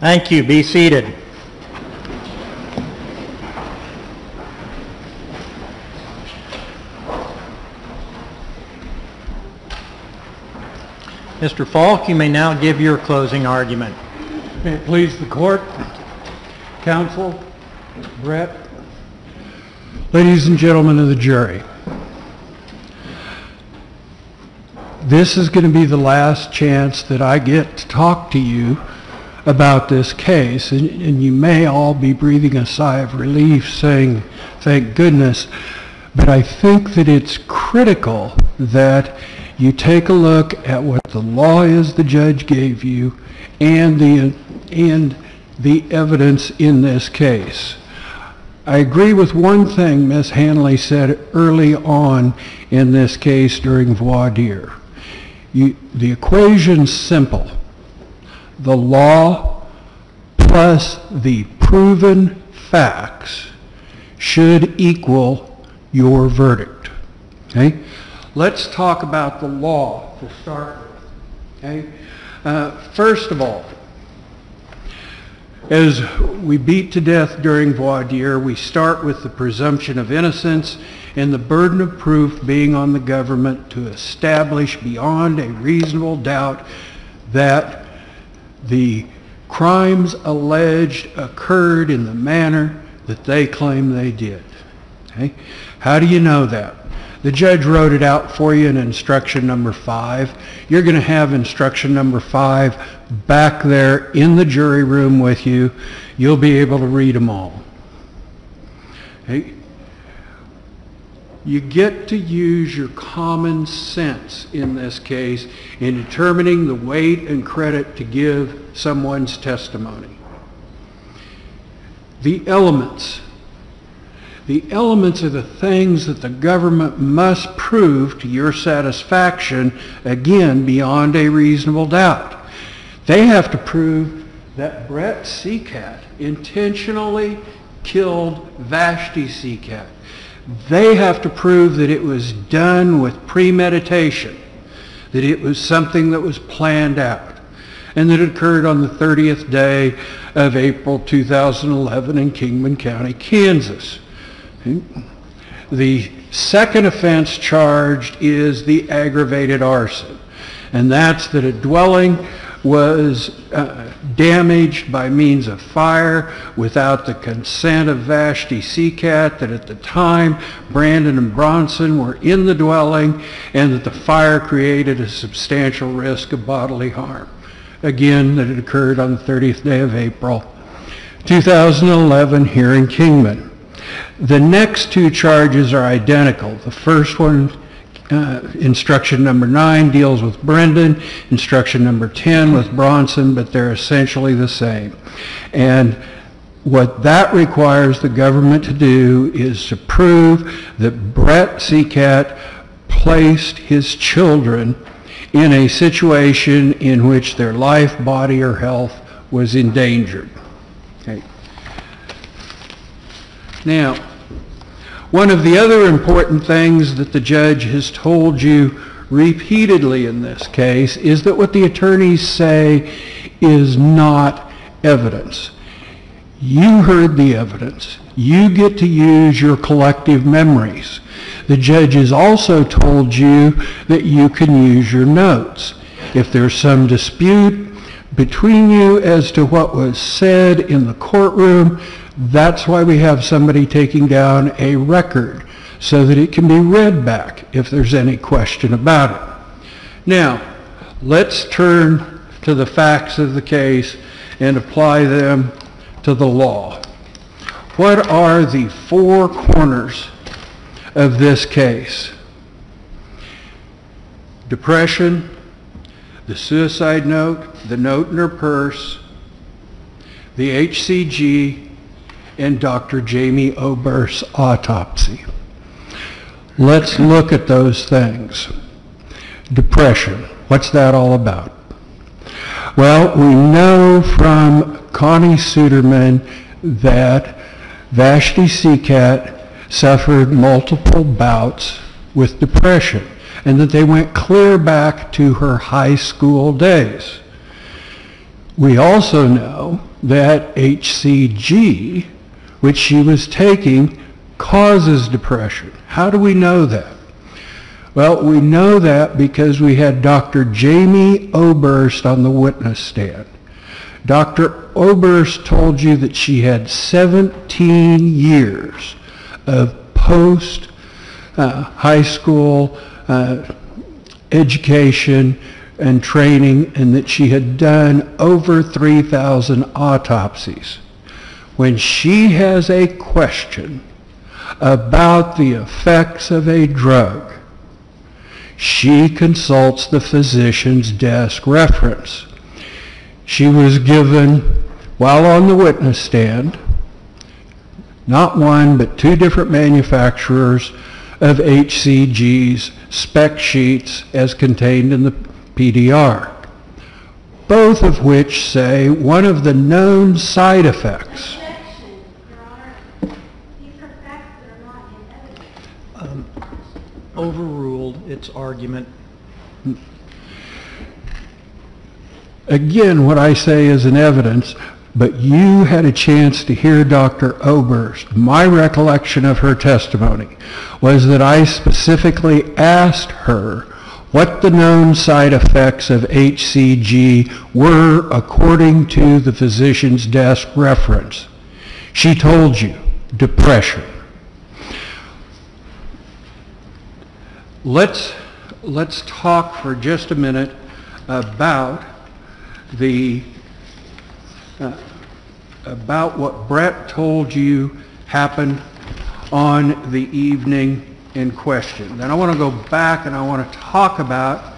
Thank you. Be seated. Mr. Falk, you may now give your closing argument. May it please the court, counsel, Brett, ladies and gentlemen of the jury. This is going to be the last chance that I get to talk to you about this case, and you may all be breathing a sigh of relief saying, thank goodness, but I think that it's critical that you take a look at what the law is the judge gave you and the evidence in this case. I agree with one thing Ms. Hanley said early on in this case during voir dire. The equation's simple. The law plus the proven facts should equal your verdict. Okay? Let's talk about the law to start with. Okay? First of all, as we beat to death during voir dire, we start with the presumption of innocence and the burden of proof being on the government to establish beyond a reasonable doubt that the crimes alleged occurred in the manner that they claim they did. Okay? How do you know that? The judge wrote it out for you in instruction number 5. You're going to have instruction number 5 back there in the jury room with you. You'll be able to read them all. Okay? You get to use your common sense in this case in determining the weight and credit to give someone's testimony. The elements are the things that the government must prove to your satisfaction, again, beyond a reasonable doubt. They have to prove that Brett Seacat intentionally killed Vashti Seacat. They have to prove that it was done with premeditation, that it was something that was planned out, and that it occurred on the 30th day of April 2011 in Kingman County, Kansas. The second offense charged is the aggravated arson, and that's that a dwelling was damaged by means of fire without the consent of Vashti Seacat, that at the time Brandon and Bronson were in the dwelling, and that the fire created a substantial risk of bodily harm. Again, that it occurred on the 30th day of April 2011 here in Kingman. The next two charges are identical. The first one, instruction number 9, deals with Brendan, instruction number 10 with Bronson, but they're essentially the same. And what that requires the government to do is to prove that Brett Seacat placed his children in a situation in which their life, body, or health was endangered. Okay. Now, one of the other important things that the judge has told you repeatedly in this case is that what the attorneys say is not evidence. You heard the evidence. You get to use your collective memories. The judge has also told you that you can use your notes. If there's some dispute between you as to what was said in the courtroom, that's why we have somebody taking down a record so that it can be read back if there's any question about it. Now, let's turn to the facts of the case and apply them to the law. What are the four corners of this case? Depression, the suicide note, the note in her purse, the HCG, and Dr. Jamie Oberst's autopsy. Let's look at those things. Depression, what's that all about? Well, we know from Connie Suderman that Vashti Seacat suffered multiple bouts with depression, and that they went clear back to her high school days. We also know that HCG, which she was taking, causes depression. How do we know that? Well, we know that because we had Dr. Jamie Oberst on the witness stand. Dr. Oberst told you that she had 17 years of post-high school education and training, and that she had done over 3,000 autopsies. When she has a question about the effects of a drug, she consults the physician's desk reference. She was given, while on the witness stand, not one but two different manufacturers of HCG's spec sheets as contained in the PDR, both of which say one of the known side effects. Objection, Your Honor. These are facts that are not in evidence. Overruled its argument. Again, what I say is an evidence, but you had a chance to hear Dr. Oberst. My recollection of her testimony was that I specifically asked her what the known side effects of HCG were according to the physician's desk reference. She told you, depression. Let's talk for just a minute about about what Brett told you happened on the evening in question. Then I want to go back and I want to talk about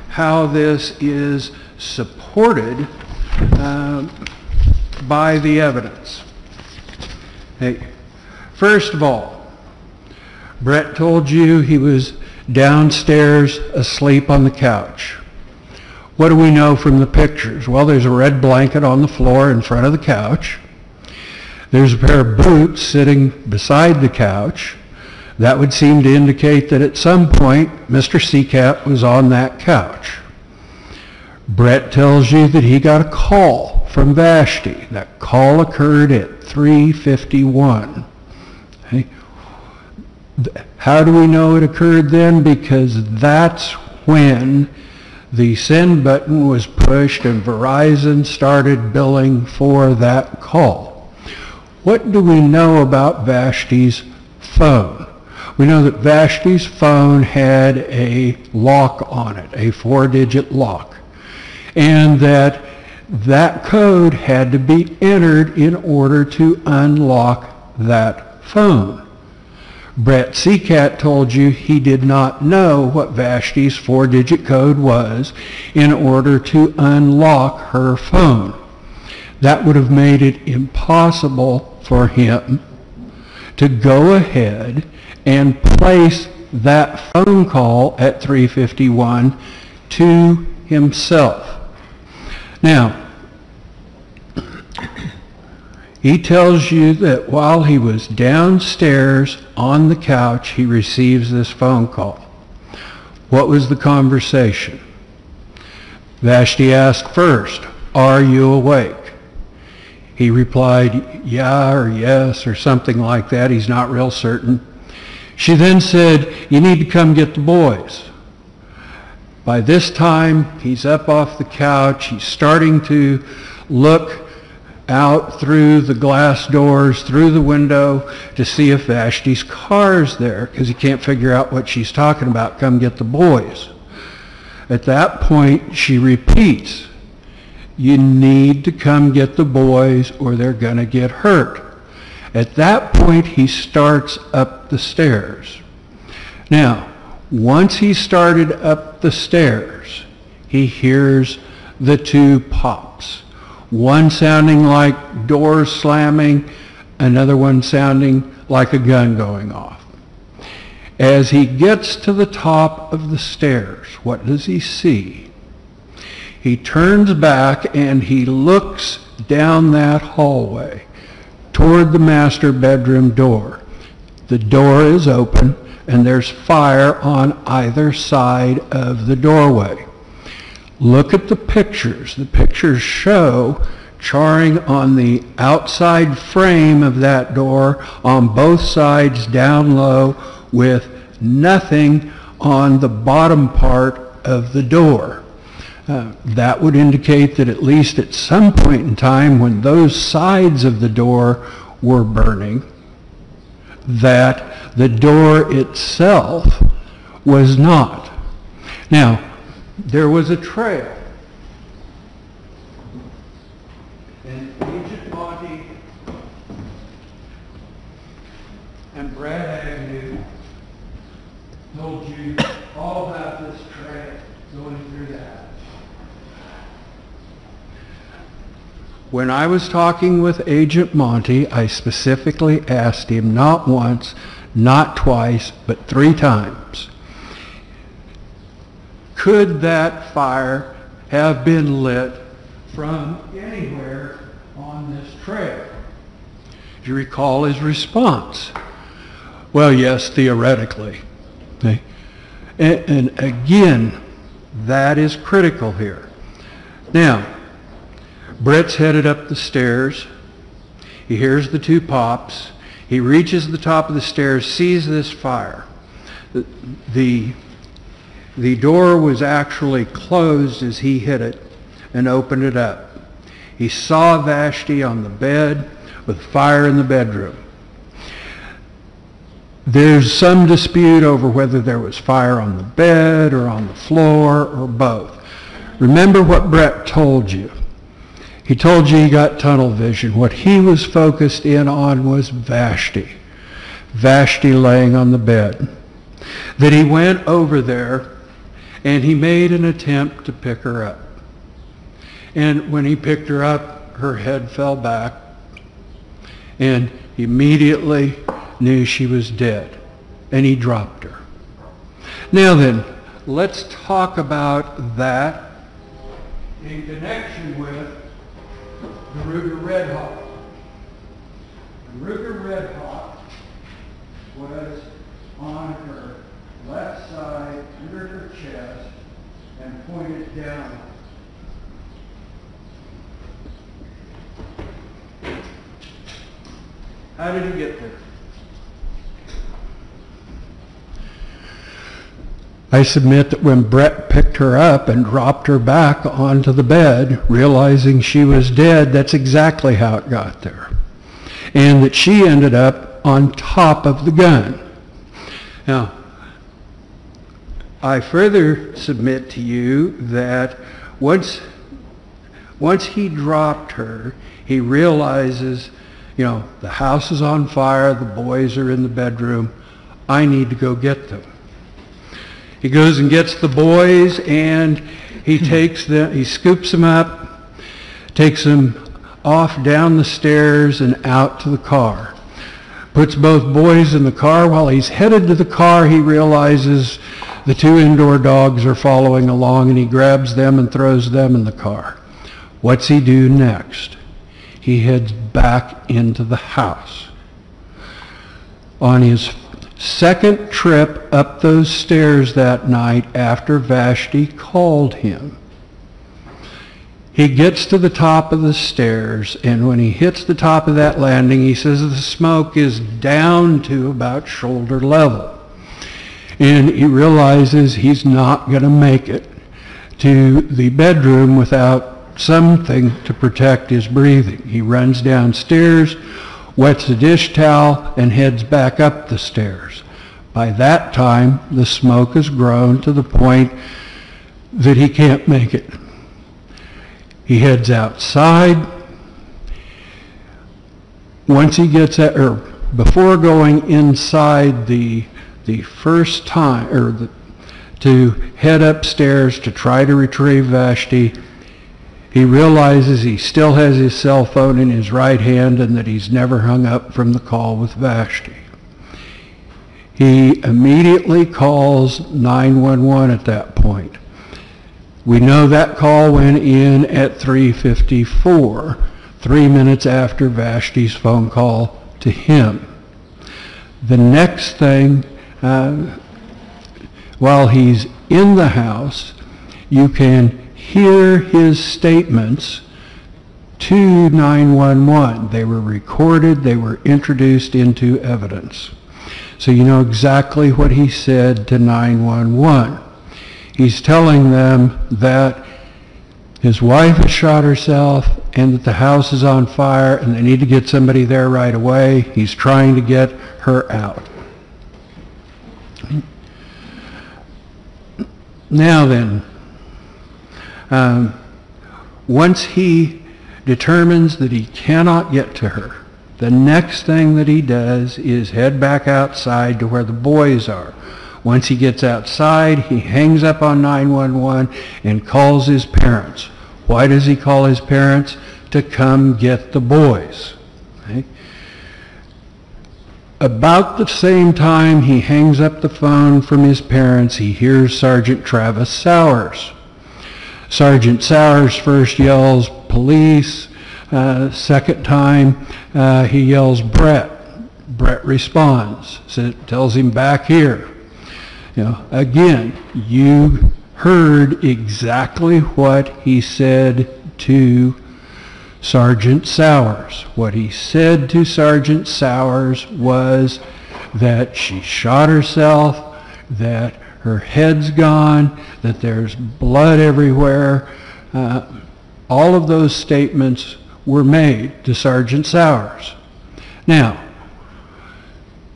how this is supported by the evidence. Hey, first of all, Brett told you he was downstairs asleep on the couch. What do we know from the pictures? Well, there's a red blanket on the floor in front of the couch. There's a pair of boots sitting beside the couch. That would seem to indicate that at some point Mr. Seacat was on that couch. Brett tells you that he got a call from Vashti. That call occurred at 3:51. Okay. How do we know it occurred then? Because that's when the send button was pushed and Verizon started billing for that call. What do we know about Vashti's phone? We know that Vashti's phone had a lock on it, a 4-digit lock, and that code had to be entered in order to unlock that phone. Brett Seacat told you he did not know what Vashti's 4-digit code was in order to unlock her phone. That would have made it impossible for him to go ahead and place that phone call at 3:51 to himself. Now, he tells you that while he was downstairs on the couch, he receives this phone call. What was the conversation? Vashti asked first, "Are you awake?" He replied, "Yeah," or "yes," or something like that. He's not real certain. She then said, "You need to come get the boys." By this time, he's up off the couch. He's starting to look out through the glass doors, through the window, to see if Vashti's car's there, because he can't figure out what she's talking about. Come get the boys. At that point, she repeats, "You need to come get the boys or they're going to get hurt." At that point, he starts up the stairs. Now, once he started up the stairs, he hears the two pops. One sounding like doors slamming, another one sounding like a gun going off. As he gets to the top of the stairs, what does he see? He turns back and he looks down that hallway toward the master bedroom door. The door is open and there's fire on either side of the doorway. Look at the pictures. The pictures show charring on the outside frame of that door on both sides down low, with nothing on the bottom part of the door. That would indicate that at least at some point in time when those sides of the door were burning, that the door itself was not. Now, there was a trail. And Agent Monty and Brad Agnew told you all about this trail going through the house. When I was talking with Agent Monty, I specifically asked him not once, not twice, but 3 times, could that fire have been lit from anywhere on this trail? Do you recall his response? Well, yes, theoretically. Okay. And again, that is critical here. Now, Brett's headed up the stairs. He hears the 2 pops. He reaches the top of the stairs, sees this fire. The door was actually closed as he hit it and opened it up. He saw Vashti on the bed with fire in the bedroom. There's some dispute over whether there was fire on the bed or on the floor or both. Remember what Brett told you. He told you he got tunnel vision. What he was focused in on was Vashti. Vashti laying on the bed. That he went over there and he made an attempt to pick her up. And when he picked her up, her head fell back, and he immediately knew she was dead, and he dropped her. Now then, let's talk about that in connection with the Ruger Red Hawk. The Ruger Red Hawk was on her left side under her chest and pointed down. How did he get there? I submit that when Brett picked her up and dropped her back onto the bed, realizing she was dead, that's exactly how it got there. And that she ended up on top of the gun. Now, I further submit to you that once he dropped her, he realizes, the house is on fire, the boys are in the bedroom, I need to go get them. He goes and gets the boys, and he scoops them up, takes them off down the stairs and out to the car. Puts both boys in the car. While he's headed to the car, he realizes the 2 indoor dogs are following along, and he grabs them and throws them in the car. What's he do next? He heads back into the house. On his second trip up those stairs that night after Vashti called him, he gets to the top of the stairs, and when he hits the top of that landing, he says the smoke is down to about shoulder level. And he realizes he's not going to make it to the bedroom without something to protect his breathing. He runs downstairs, wets the dish towel, and heads back up the stairs. By that time, the smoke has grown to the point that he can't make it. He heads outside. Once he gets before going inside the first time, to head upstairs to try to retrieve Vashti, he realizes he still has his cell phone in his right hand and that he's never hung up from the call with Vashti. He immediately calls 911 at that point. We know that call went in at 3:54, 3 minutes after Vashti's phone call to him. The next thing, while he's in the house, you can hear his statements to 911. They were recorded, they were introduced into evidence. So you know exactly what he said to 911. He's telling them that his wife has shot herself and that the house is on fire and they need to get somebody there right away. He's trying to get her out. Now then, once he determines that he cannot get to her, the next thing that he does is head back outside to where the boys are. Once he gets outside, he hangs up on 911 and calls his parents. Why does he call his parents? To come get the boys. Okay? About the same time he hangs up the phone from his parents, he hears Sergeant Travis Sowers. Sergeant Sowers first yells, "Police." Second time, he yells, "Brett." Brett responds, tells him, "Back here." You know, again, you heard exactly what he said to Sergeant Sowers. What he said to Sergeant Sowers was that she shot herself, that her head's gone, that there's blood everywhere. All of those statements were made to Sergeant Sowers. Now,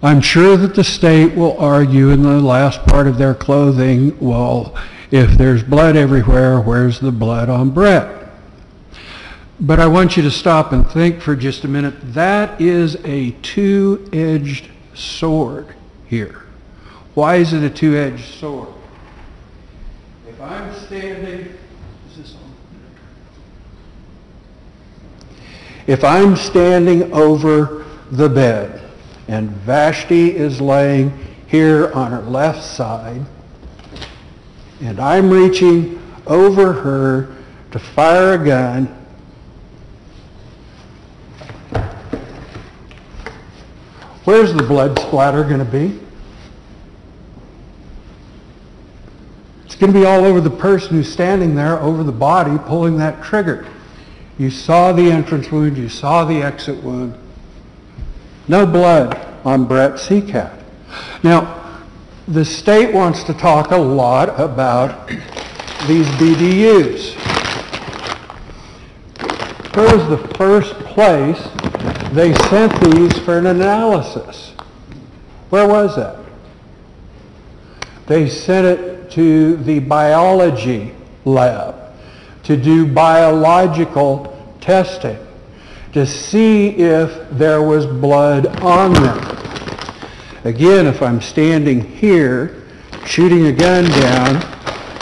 I'm sure that the state will argue in the last part of their clothing, well, if there's blood everywhere, where's the blood on Brett? But I want you to stop and think for just a minute. That is a two-edged sword here. Why is it a two-edged sword? If I'm standing, is this on? If I'm standing over the bed and Vashti is laying here on her left side, and I'm reaching over her to fire a gun, where's the blood splatter going to be? It's going to be all over the person who's standing there, over the body, pulling that trigger. You saw the entrance wound, you saw the exit wound. No blood on Brett Seacat. Now, the state wants to talk a lot about these BDUs. Where was the first place they sent these for an analysis? Where was that? They sent it to the biology lab to do biological testing to see if there was blood on them. Again, if I'm standing here shooting a gun down,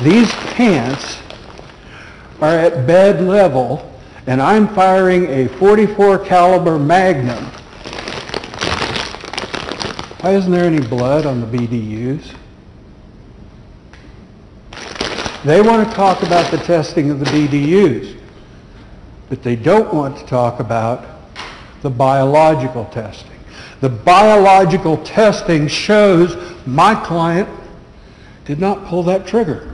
these pants are at bed level and I'm firing a .44 caliber Magnum. Why isn't there any blood on the BDUs? They want to talk about the testing of the BDUs, but they don't want to talk about the biological testing. The biological testing shows my client did not pull that trigger.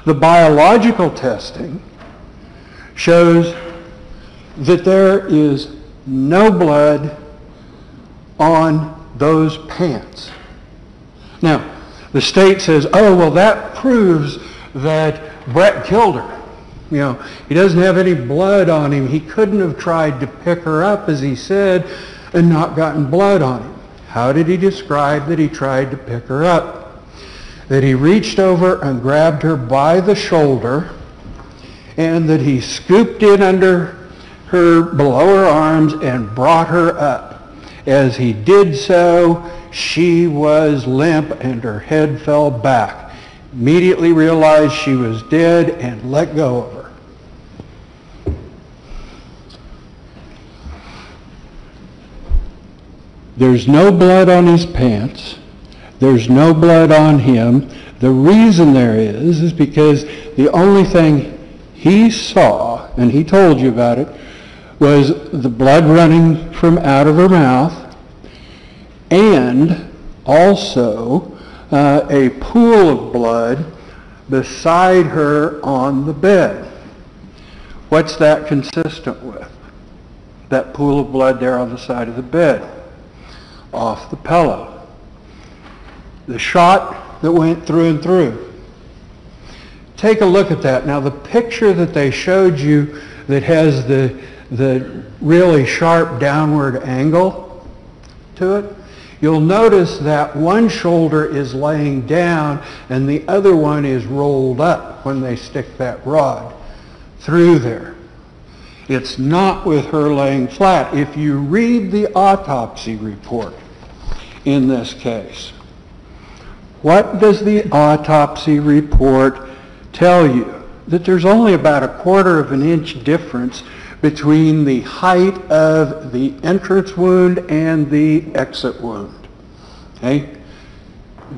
The biological testing shows that there is no blood on those pants. Now, the state says, oh, well, that proves that Brett killed her. You know, he doesn't have any blood on him. He couldn't have tried to pick her up, as he said, and not gotten blood on him. How did he describe that he tried to pick her up? That he reached over and grabbed her by the shoulder, and that he scooped in under her, below her arms, and brought her up. As he did so, she was limp and her head fell back. Immediately realized she was dead and let go of her. There's no blood on his pants. There's no blood on him. The reason there is because the only thing he saw, and he told you about it, was the blood running from out of her mouth and also a pool of blood beside her on the bed. What's that consistent with? That pool of blood there on the side of the bed, off the pillow. The shot that went through and through. Take a look at that. Now the picture that they showed you that has the really sharp downward angle to it, you'll notice that one shoulder is laying down and the other one is rolled up when they stick that rod through there. It's not with her laying flat. If you read the autopsy report in this case, what does the autopsy report tell you? That there's only about 1/4 of an inch difference between the height of the entrance wound and the exit wound. Okay?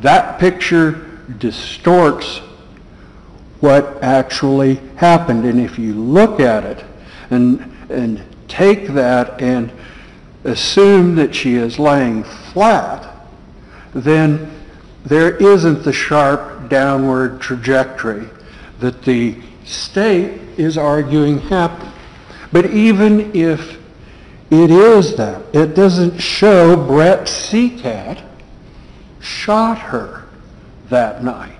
That picture distorts what actually happened. And if you look at it and take that and assume that she is laying flat, then there isn't the sharp downward trajectory that the state is arguing happened. But even if it is that, it doesn't show Brett Seacat shot her that night.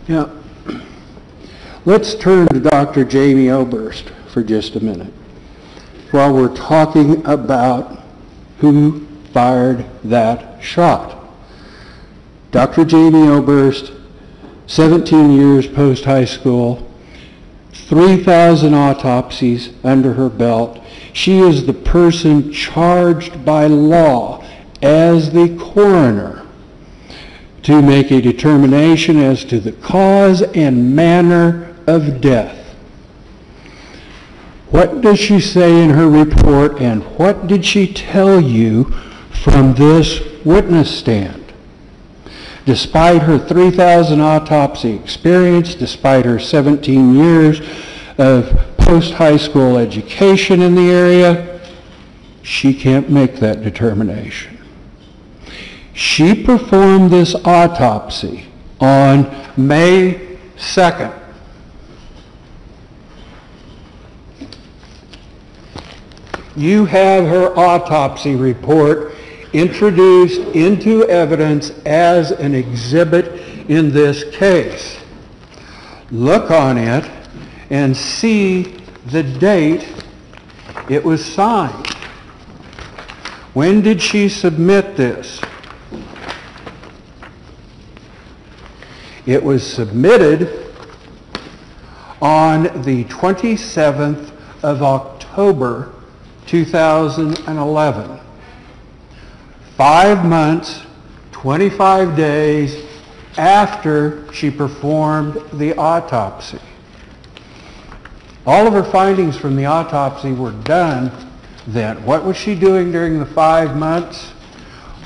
Now, let's turn to Dr. Jamie Oberst for just a minute while we're talking about who fired that shot. Dr. Jamie Oberst, 17 years post-high school, 3,000 autopsies under her belt. She is the person charged by law as the coroner to make a determination as to the cause and manner of death. What does she say in her report, and what did she tell you from this witness stand? Despite her 3,000 autopsy experience, despite her 17 years of post-high school education in the area, she can't make that determination. She performed this autopsy on May 2nd. You have her autopsy report introduced into evidence as an exhibit in this case. Look on it and see the date it was signed. When did she submit this? It was submitted on the 27th of October 2011. 5 months, 25 days after she performed the autopsy. All of her findings from the autopsy were done then. What was she doing during the 5 months?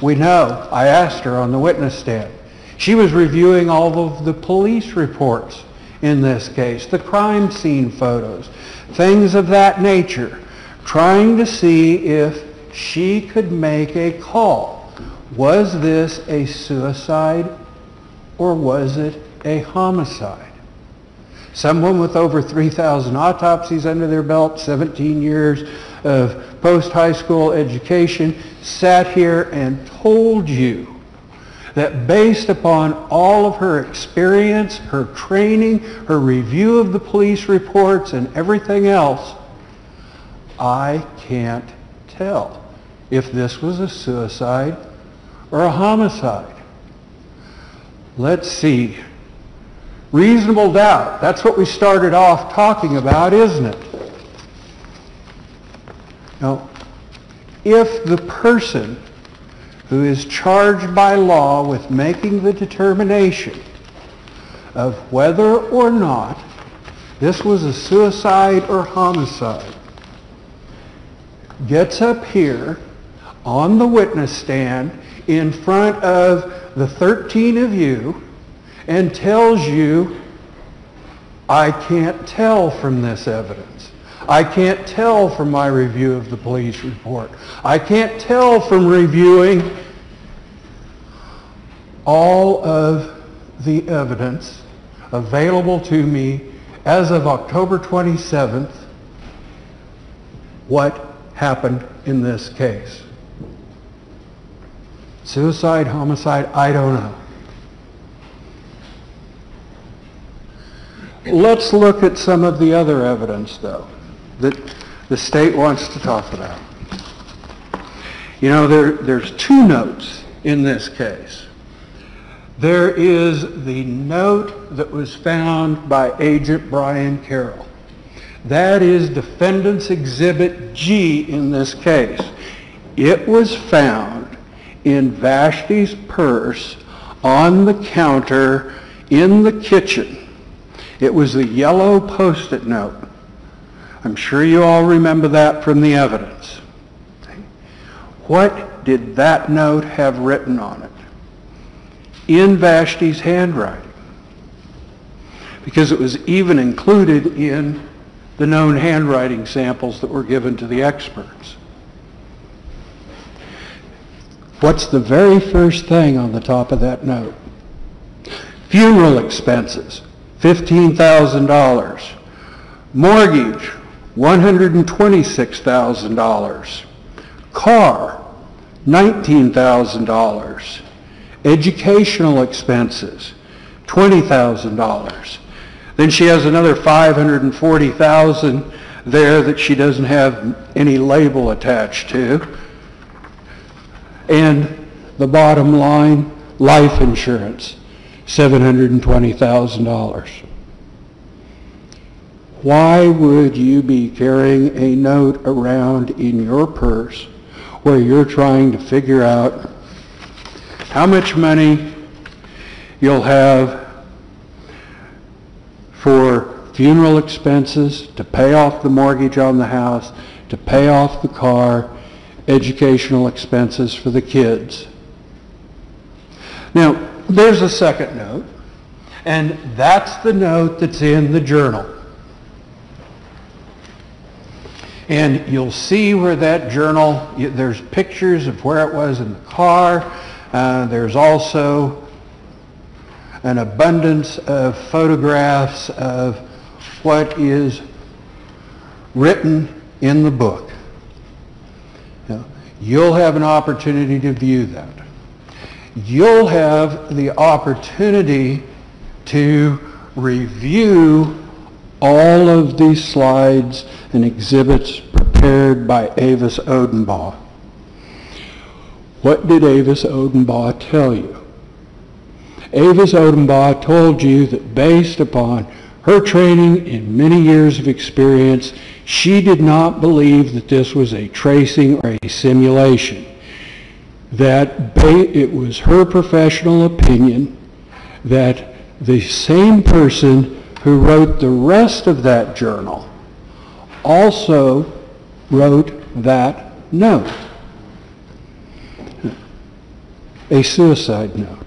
We know. I asked her on the witness stand. She was reviewing all of the police reports in this case, the crime scene photos, things of that nature, trying to see if she could make a call. Was this a suicide or was it a homicide? Someone with over 3,000 autopsies under their belt, 17 years of post-high school education, sat here and told you that based upon all of her experience, her training, her review of the police reports and everything else, I can't tell if this was a suicide or a homicide. Let's see. Reasonable doubt. That's what we started off talking about, isn't it? Now, if the person who is charged by law with making the determination of whether or not this was a suicide or homicide gets up here on the witness stand in front of the 13 of you and tells you, I can't tell from this evidence. I can't tell from my review of the police report. I can't tell from reviewing all of the evidence available to me as of October 27th, what happened in this case? Suicide, homicide, I don't know. Let's look at some of the other evidence, though, that the state wants to talk about. You know, there's two notes in this case. There is the note that was found by Agent Brian Carroll. That is Defendant's Exhibit G in this case. It was found in Vashti's purse on the counter in the kitchen. It was a yellow Post-it note. I'm sure you all remember that from the evidence. What did that note have written on it? In Vashti's handwriting. Because it was even included in the known handwriting samples that were given to the experts. What's the very first thing on the top of that note? Funeral expenses, $15,000. Mortgage, $126,000. Car, $19,000. Educational expenses, $20,000. Then she has another $540,000 there that she doesn't have any label attached to. And the bottom line, life insurance, $720,000. Why would you be carrying a note around in your purse where you're trying to figure out how much money you'll have for funeral expenses, to pay off the mortgage on the house, to pay off the car, educational expenses for the kids? Now, there's a second note, and that's the note that's in the journal. And you'll see where that journal, there's pictures of where it was in the car. There's also an abundance of photographs of what is written in the book. Now, you'll have an opportunity to view that. You'll have the opportunity to review all of these slides and exhibits prepared by Avis Odenbaugh. What did Avis Odenbaugh tell you? Avis Odenbaugh told you that based upon her training and many years of experience, she did not believe that this was a tracing or a simulation. That it was her professional opinion that the same person who wrote the rest of that journal also wrote that note, a suicide note.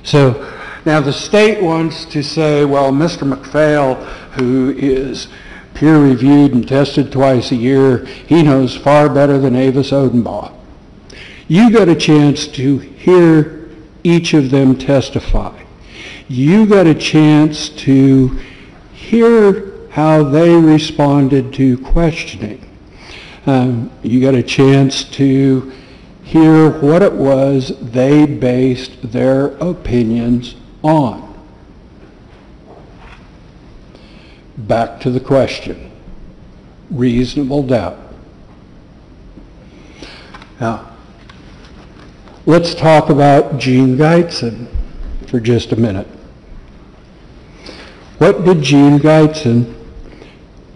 So now the state wants to say, well, Mr. McPhail, who is peer-reviewed and tested twice a year, he knows far better than Avis Odenbaugh. You got a chance to hear each of them testify. You got a chance to hear how they responded to questioning. You got a chance to hear what it was they based their opinions on. Back to the question. Reasonable doubt. Now, let's talk about Gene Geitzen for just a minute. What did Gene Geitzen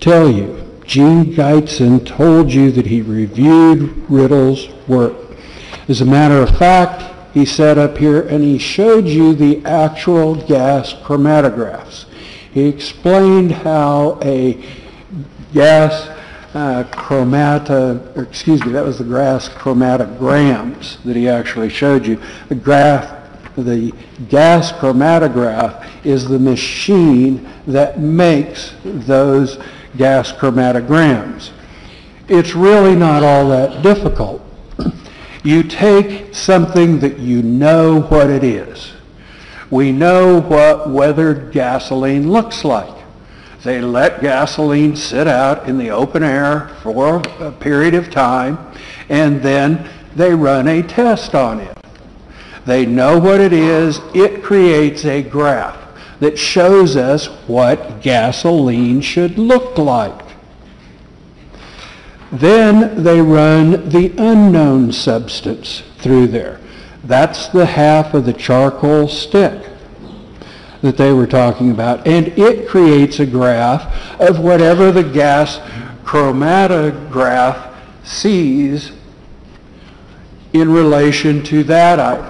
tell you? Gene Geitzen told you that he reviewed Riddle's work. As a matter of fact, he sat up here and he showed you the actual gas chromatographs. He explained how a gas that was the gas chromatograms that he actually showed you. The gas chromatograph is the machine that makes those gas chromatograms. It's really not all that difficult. You take something that you know what it is. We know what weathered gasoline looks like. They let gasoline sit out in the open air for a period of time, and then they run a test on it. They know what it is. It creates a graph that shows us what gasoline should look like. Then they run the unknown substance through there. That's the half of the charcoal stick that they were talking about. And it creates a graph of whatever the gas chromatograph sees in relation to that item.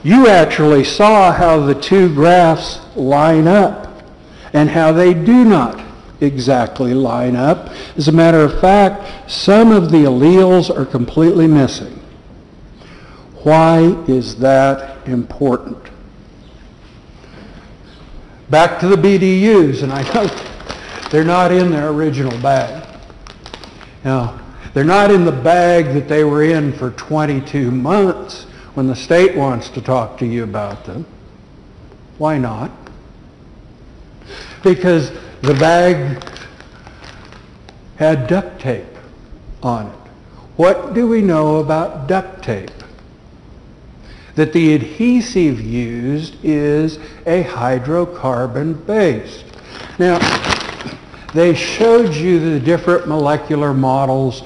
You actually saw how the two graphs line up and how they do not exactly line up. As a matter of fact, some of the alleles are completely missing. Why is that important? Back to the BDUs, and I know they're not in their original bag. Now, they're not in the bag that they were in for 22 months when the state wants to talk to you about them. Why not? Because the bag had duct tape on it. What do we know about duct tape? That the adhesive used is a hydrocarbon based. Now, they showed you the different molecular models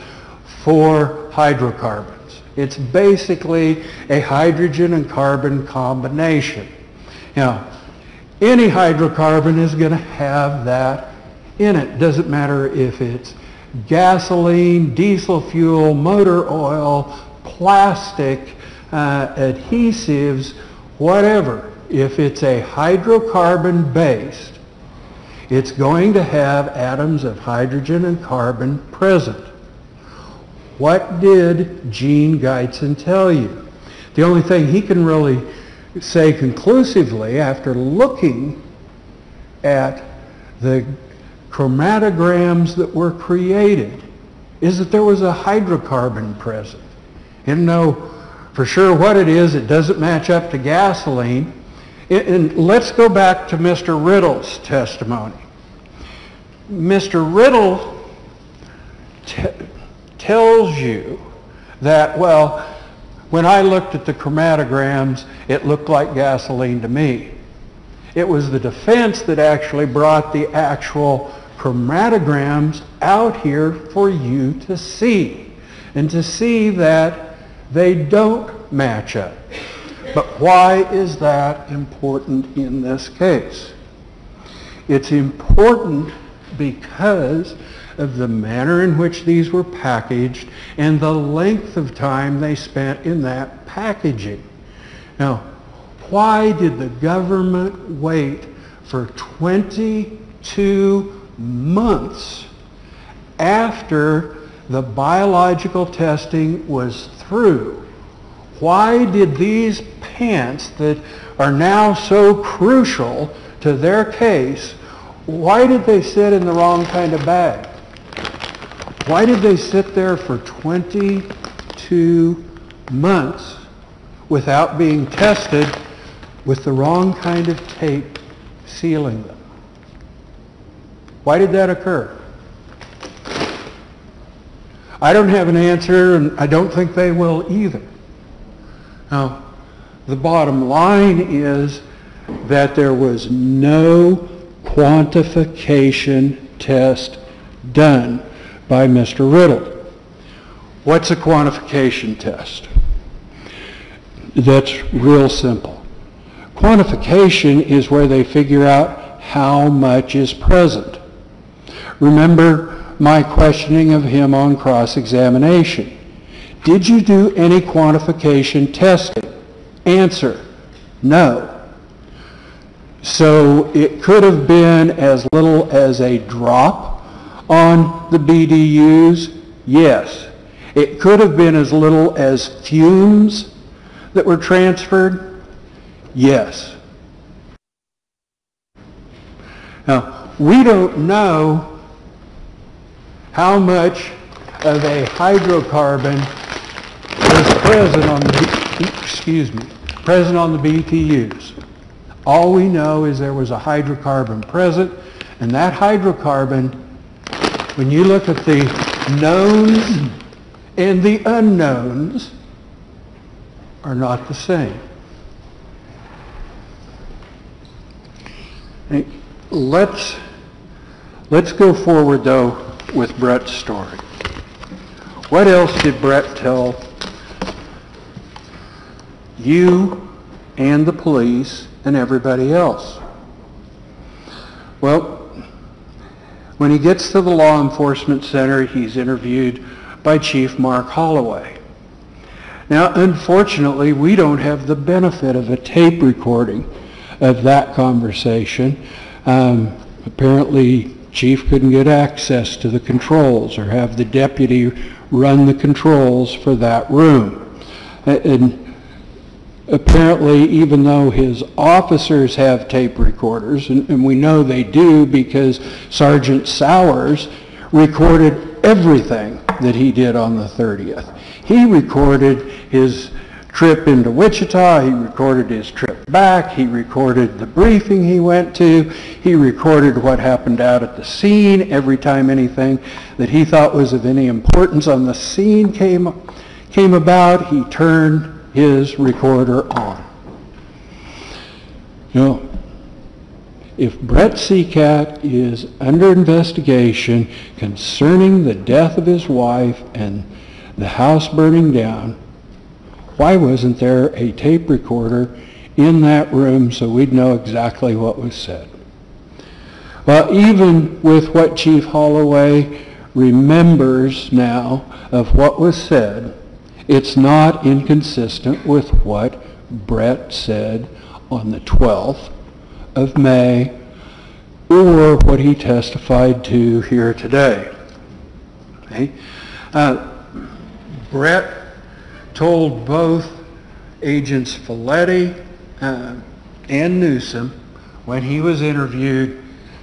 for hydrocarbons. It's basically a hydrogen and carbon combination. Now, any hydrocarbon is going to have that in it. Doesn't matter if it's gasoline, diesel fuel, motor oil, plastic, adhesives, whatever. If it's a hydrocarbon based, it's going to have atoms of hydrogen and carbon present. What did Gene Geitzen tell you? The only thing he can really say conclusively after looking at the chromatograms that were created is that there was a hydrocarbon present. He didn't know for sure what it is. It doesn't match up to gasoline. And let's go back to Mr. Riddle's testimony. Mr. Riddle tells you that, well, when I looked at the chromatograms, it looked like gasoline to me. It was the defense that actually brought the actual chromatograms out here for you to see, and to see that they don't match up. But why is that important in this case? It's important because of the manner in which these were packaged and the length of time they spent in that packaging. Now, why did the government wait for 22 months after the biological testing was through? Why did these pants that are now so crucial to their case, why did they sit in the wrong kind of bag? Why did they sit there for 22 months without being tested with the wrong kind of tape sealing them? Why did that occur? I don't have an answer, and I don't think they will either. Now, the bottom line is that there was no quantification test done by Mr. Riddle. What's a quantification test? That's real simple. Quantification is where they figure out how much is present. Remember my questioning of him on cross-examination. Did you do any quantification testing? Answer, no. So it could have been as little as a drop on the BDUs? Yes. It could have been as little as fumes that were transferred? Yes. Now, we don't know how much of a hydrocarbon was present on the, present on the BTUs. All we know is there was a hydrocarbon present, and that hydrocarbon, when you look at the knowns and the unknowns, are not the same. Hey, let's go forward, though, with Brett's story. What else did Brett tell you and the police and everybody else? Well, when he gets to the law enforcement center, he's interviewed by Chief Mark Holloway. Now, unfortunately, we don't have the benefit of a tape recording of that conversation. Apparently, Chief couldn't get access to the controls or have the deputy run the controls for that room. And apparently, even though his officers have tape recorders, and we know they do because Sergeant Sowers recorded everything that he did on the 30th. He recorded his trip into Wichita, he recorded his trip back, he recorded the briefing he went to, he recorded what happened out at the scene. Every time anything that he thought was of any importance on the scene came about, he turned his recorder on. Now, if Brett Seacat is under investigation concerning the death of his wife and the house burning down, why wasn't there a tape recorder in that room so we'd know exactly what was said? Well, even with what Chief Holloway remembers now of what was said, it's not inconsistent with what Brett said on the 12th of May or what he testified to here today. Okay? Brett told both Agents Folletti and Newsom when he was interviewed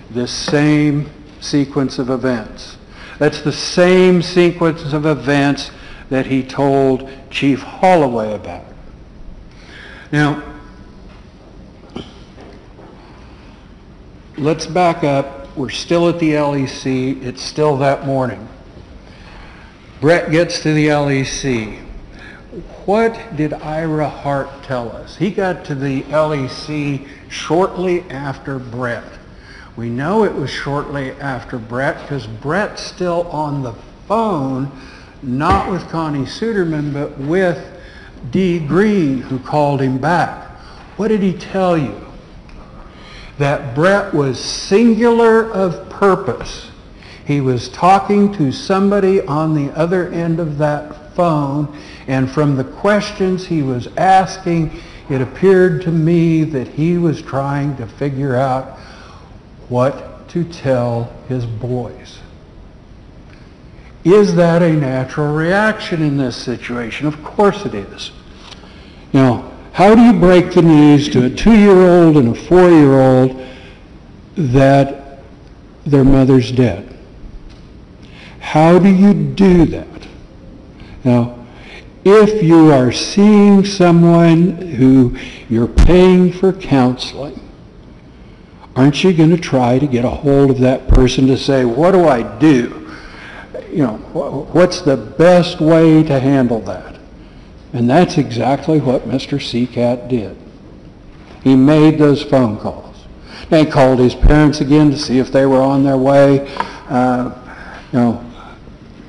this same sequence of events. That's the same sequence of events that he told Chief Holloway about. Now, let's back up. We're still at the LEC. It's still that morning. Brett gets to the LEC. What did Ira Hart tell us? He got to the LEC shortly after Brett. We know it was shortly after Brett because Brett's still on the phone, not with Connie Suderman, but with Dee Green, who called him back. What did he tell you? That Brett was singular of purpose. He was talking to somebody on the other end of that phone, and from the questions he was asking, it appeared to me that he was trying to figure out what to tell his boys. Is that a natural reaction in this situation? Of course it is. Now, how do you break the news to a 2-year-old and a 4-year-old that their mother's dead? How do you do that? Now, if you are seeing someone who you're paying for counseling, aren't you going to try to get a hold of that person to say, what do I do? You know, what's the best way to handle that? And that's exactly what Mr. Seacat did. He made those phone calls. He called his parents again to see if they were on their way.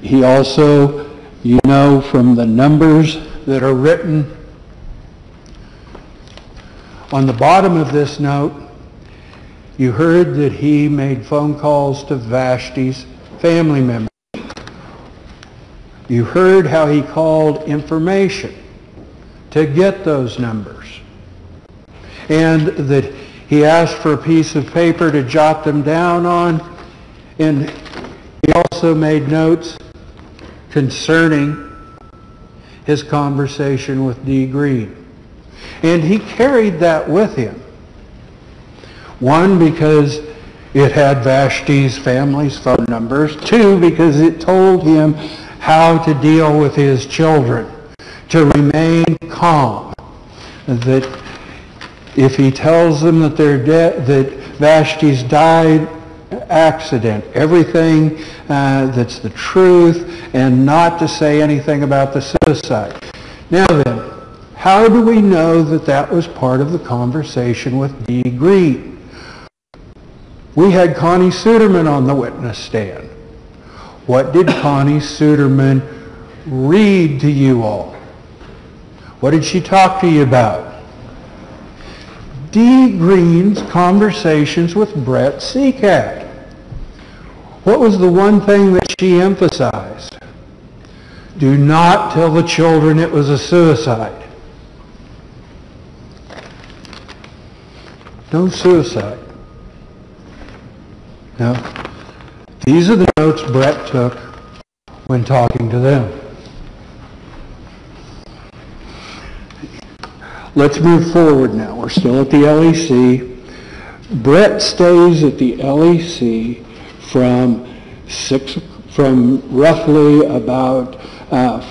He also, from the numbers that are written on the bottom of this note, you heard that he made phone calls to Vashti's family members. You heard how he called information to get those numbers. And that he asked for a piece of paper to jot them down on. And he also made notes concerning his conversation with Dee Green. And he carried that with him. One, because it had Vashti's family's phone numbers. Two, because it told him how to deal with his children, to remain calm, that if he tells them that they're dead, that Vashti's died accident, everything that's the truth, and not to say anything about the suicide. Now then, how do we know that that was part of the conversation with Dee Green? We had Connie Suderman on the witness stand. What did Connie Suderman read to you all? What did she talk to you about? Dee Green's conversations with Brett Seacat. What was the one thing that she emphasized? Do not tell the children it was a suicide. No suicide. Now, these are the notes Brett took when talking to them. Let's move forward now. We're still at the LEC. Brett stays at the LEC from roughly about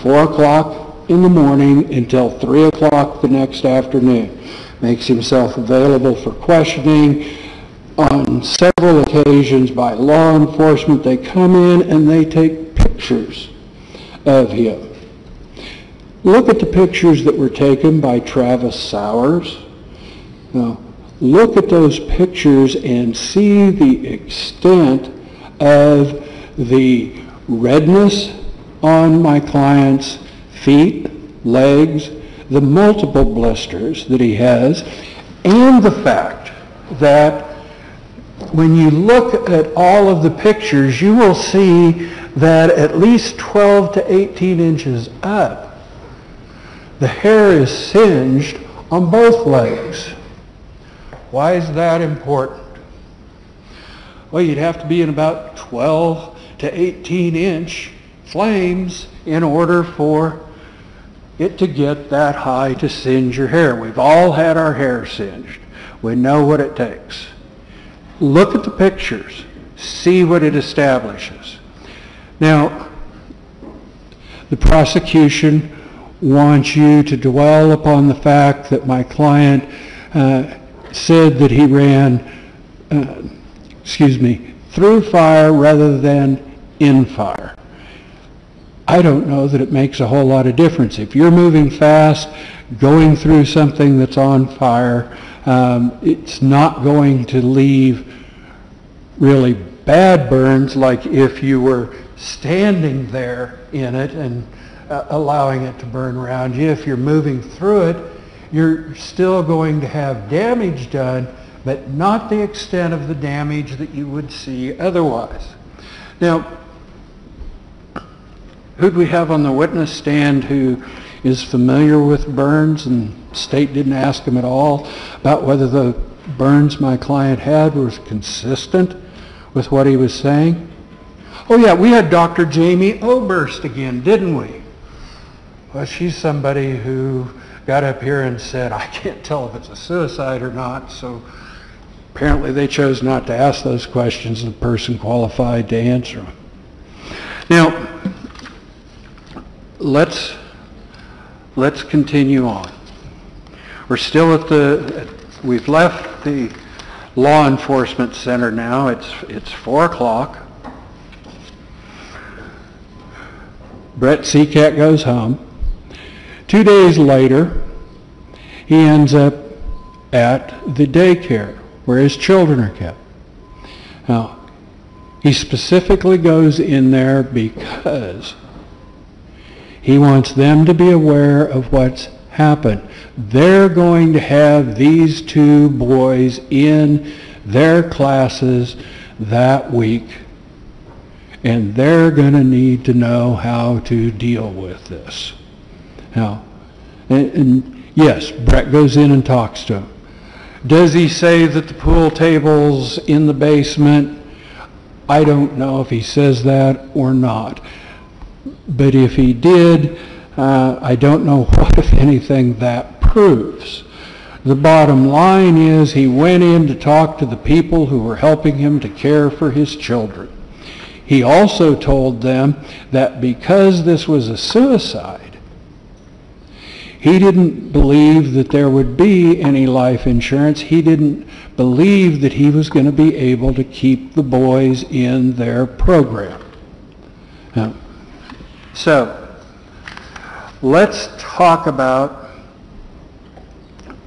4 o'clock in the morning until 3 o'clock the next afternoon. Makes himself available for questioning. On several occasions by law enforcement, they come in and they take pictures of him. Look at the pictures that were taken by Travis Sowers. Now, look at those pictures and see the extent of the redness on my client's feet, legs, the multiple blisters that he has, and the fact that when you look at all of the pictures, you will see that at least 12 to 18 inches up, the hair is singed on both legs. Why is that important? Well, you'd have to be in about 12 to 18 inch flames in order for it to get that high to singe your hair. We've all had our hair singed. We know what it takes. Look at the pictures. See what it establishes. Now, the prosecution wants you to dwell upon the fact that my client said that he ran, through fire rather than in fire. I don't know that it makes a whole lot of difference. If you're moving fast, going through something that's on fire, it's not going to leave really bad burns like if you were standing there in it and allowing it to burn around you. If you're moving through it, you're still going to have damage done, but not the extent of the damage that you would see otherwise. Now, who do we have on the witness stand who is familiar with burns, and state didn't ask him at all about whether the burns my client had was consistent with what he was saying? Oh yeah, we had Dr. Jamie Oberst again, didn't we? Well, she's somebody who got up here and said, I can't tell if it's a suicide or not, so apparently they chose not to ask those questions of the person qualified to answer them. Now, let's continue on. We're still at we've left the law enforcement center now. It's 4 o'clock. Brett Seacat goes home. 2 days later, he ends up at the daycare where his children are kept. Now, he specifically goes in there because he wants them to be aware of what's happened. They're going to have these 2 boys in their classes that week, and they're going to need to know how to deal with this. Now, and yes, Brett goes in and talks to him. Does he say that the pool table's in the basement? I don't know if he says that or not. But if he did, I don't know what, if anything, that proves. The bottom line is he went in to talk to the people who were helping him to care for his children. He also told them that because this was a suicide, He didn't believe that there would be any life insurance. He didn't believe that he was going to be able to keep the boys in their program. So, let's talk about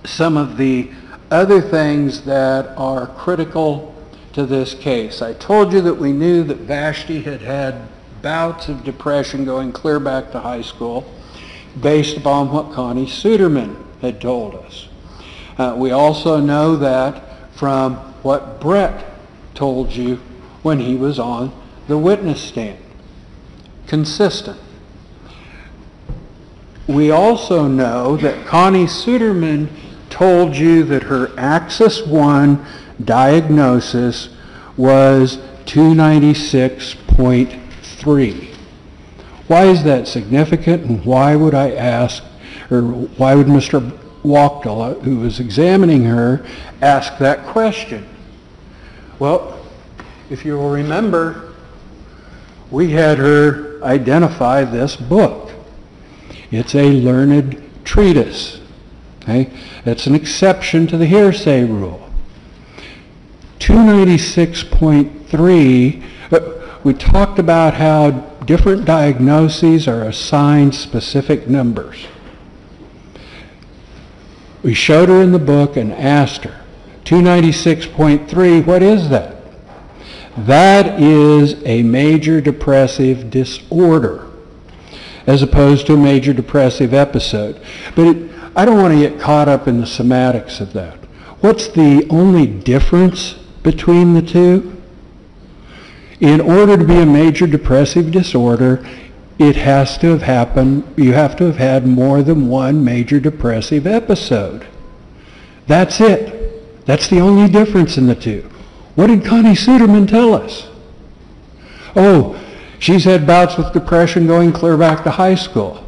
some of the other things that are critical to this case. I told you that we knew that Vashti had had bouts of depression going clear back to high school based upon what Connie Suderman had told us. We also know that from what Brett told you when he was on the witness stand. Consistent. We also know that Connie Suderman told you that her Axis 1 diagnosis was 296.3. Why is that significant, and why would I ask, or why would Mr. Wachtel, who was examining her, ask that question? Well, if you will remember, we had her identify this book. It's a learned treatise. Okay? That's an exception to the hearsay rule. 296.3, we talked about how different diagnoses are assigned specific numbers. We showed her in the book and asked her, 296.3, what is that? That is a major depressive disorder, as opposed to a major depressive episode. But I don't want to get caught up in the semantics of that. What's the only difference between the two? In order to be a major depressive disorder, it has to have happened, you have to have had more than one major depressive episode. That's it. That's the only difference in the two. What did Connie Suderman tell us? Oh, she's had bouts with depression going clear back to high school.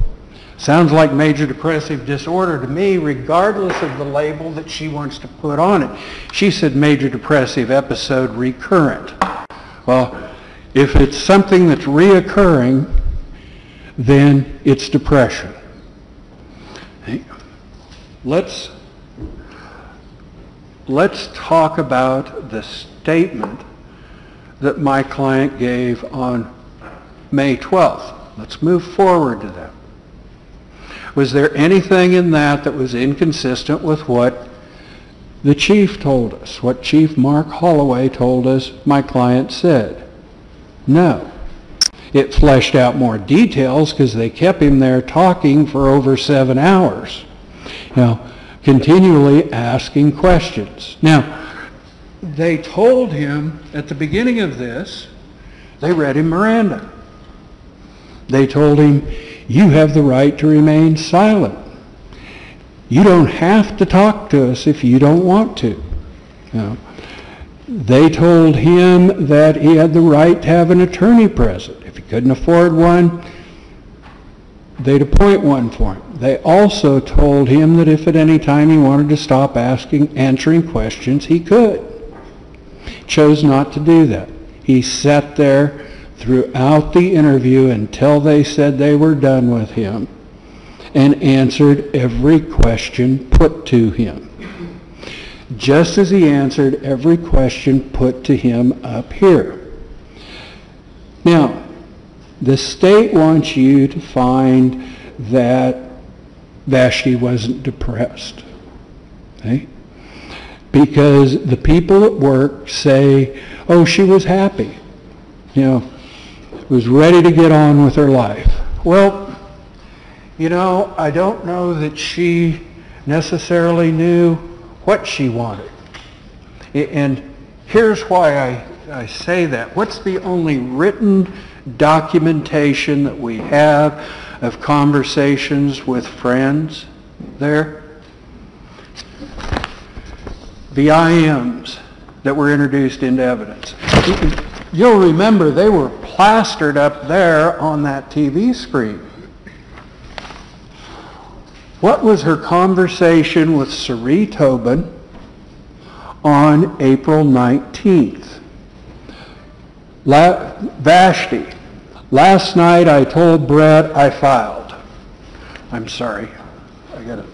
Sounds like major depressive disorder to me, regardless of the label that she wants to put on it. She said major depressive episode recurrent. Well, if it's something that's reoccurring, then it's depression. Okay. Let's talk about the statement that my client gave on May 12th. Let's move forward to that. Was there anything in that that was inconsistent with what the chief told us, what Chief Mark Holloway told us my client said? No. It fleshed out more details because they kept him there talking for over 7 hours, continually asking questions. Now, they told him at the beginning of this, they read him Miranda. They told him, you have the right to remain silent. You don't have to talk to us if you don't want to. They told him that he had the right to have an attorney present. If he couldn't afford one, they'd appoint one for him. They also told him that if at any time he wanted to stop answering questions, he could. Chose not to do that. He sat there throughout the interview until they said they were done with him and answered every question put to him, just as he answered every question put to him up here. Now, the state wants you to find that Vashti wasn't depressed, okay? Because the people at work say, oh, she was happy, was ready to get on with her life. Well, I don't know that she necessarily knew what she wanted. And here's why I say that. What's the only written documentation that we have of conversations with friends there? The IMs that were introduced into evidence. You'll remember they were plastered up there on that TV screen. What was her conversation with Sari Tobin on April 19th? Vashti, last night I told Brett I filed. I'm sorry, I I got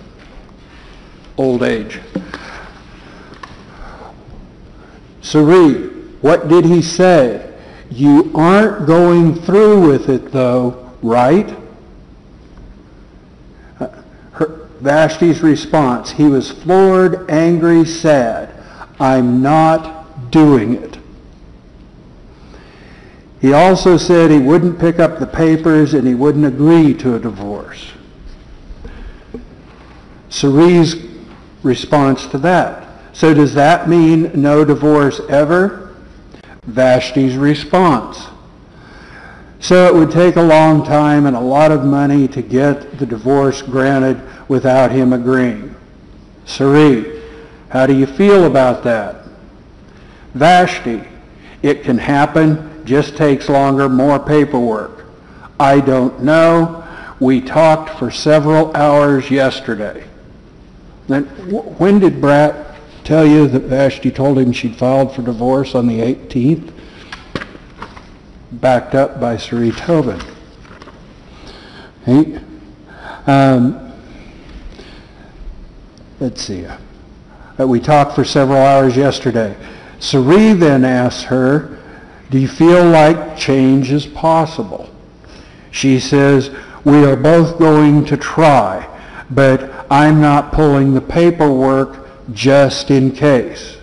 old age. Sari, what did he say? You aren't going through with it though, right? Vashti's response, he was floored, angry, sad. I'm not doing it. He also said he wouldn't pick up the papers and he wouldn't agree to a divorce. Sari's response to that. So does that mean no divorce ever? Vashti's response. So it would take a long time and a lot of money to get the divorce granted without him agreeing. Sari, how do you feel about that? Vashti, it can happen, just takes longer, more paperwork. I don't know. We talked for several hours yesterday. Then when did Brat tell you that Vashti told him she'd filed for divorce on the 18th? Backed up by Sari Tobin. Hey, let's see. We talked for several hours yesterday. Sari then asks her, do you feel like change is possible? She says, we are both going to try, but I'm not pulling the paperwork just in case.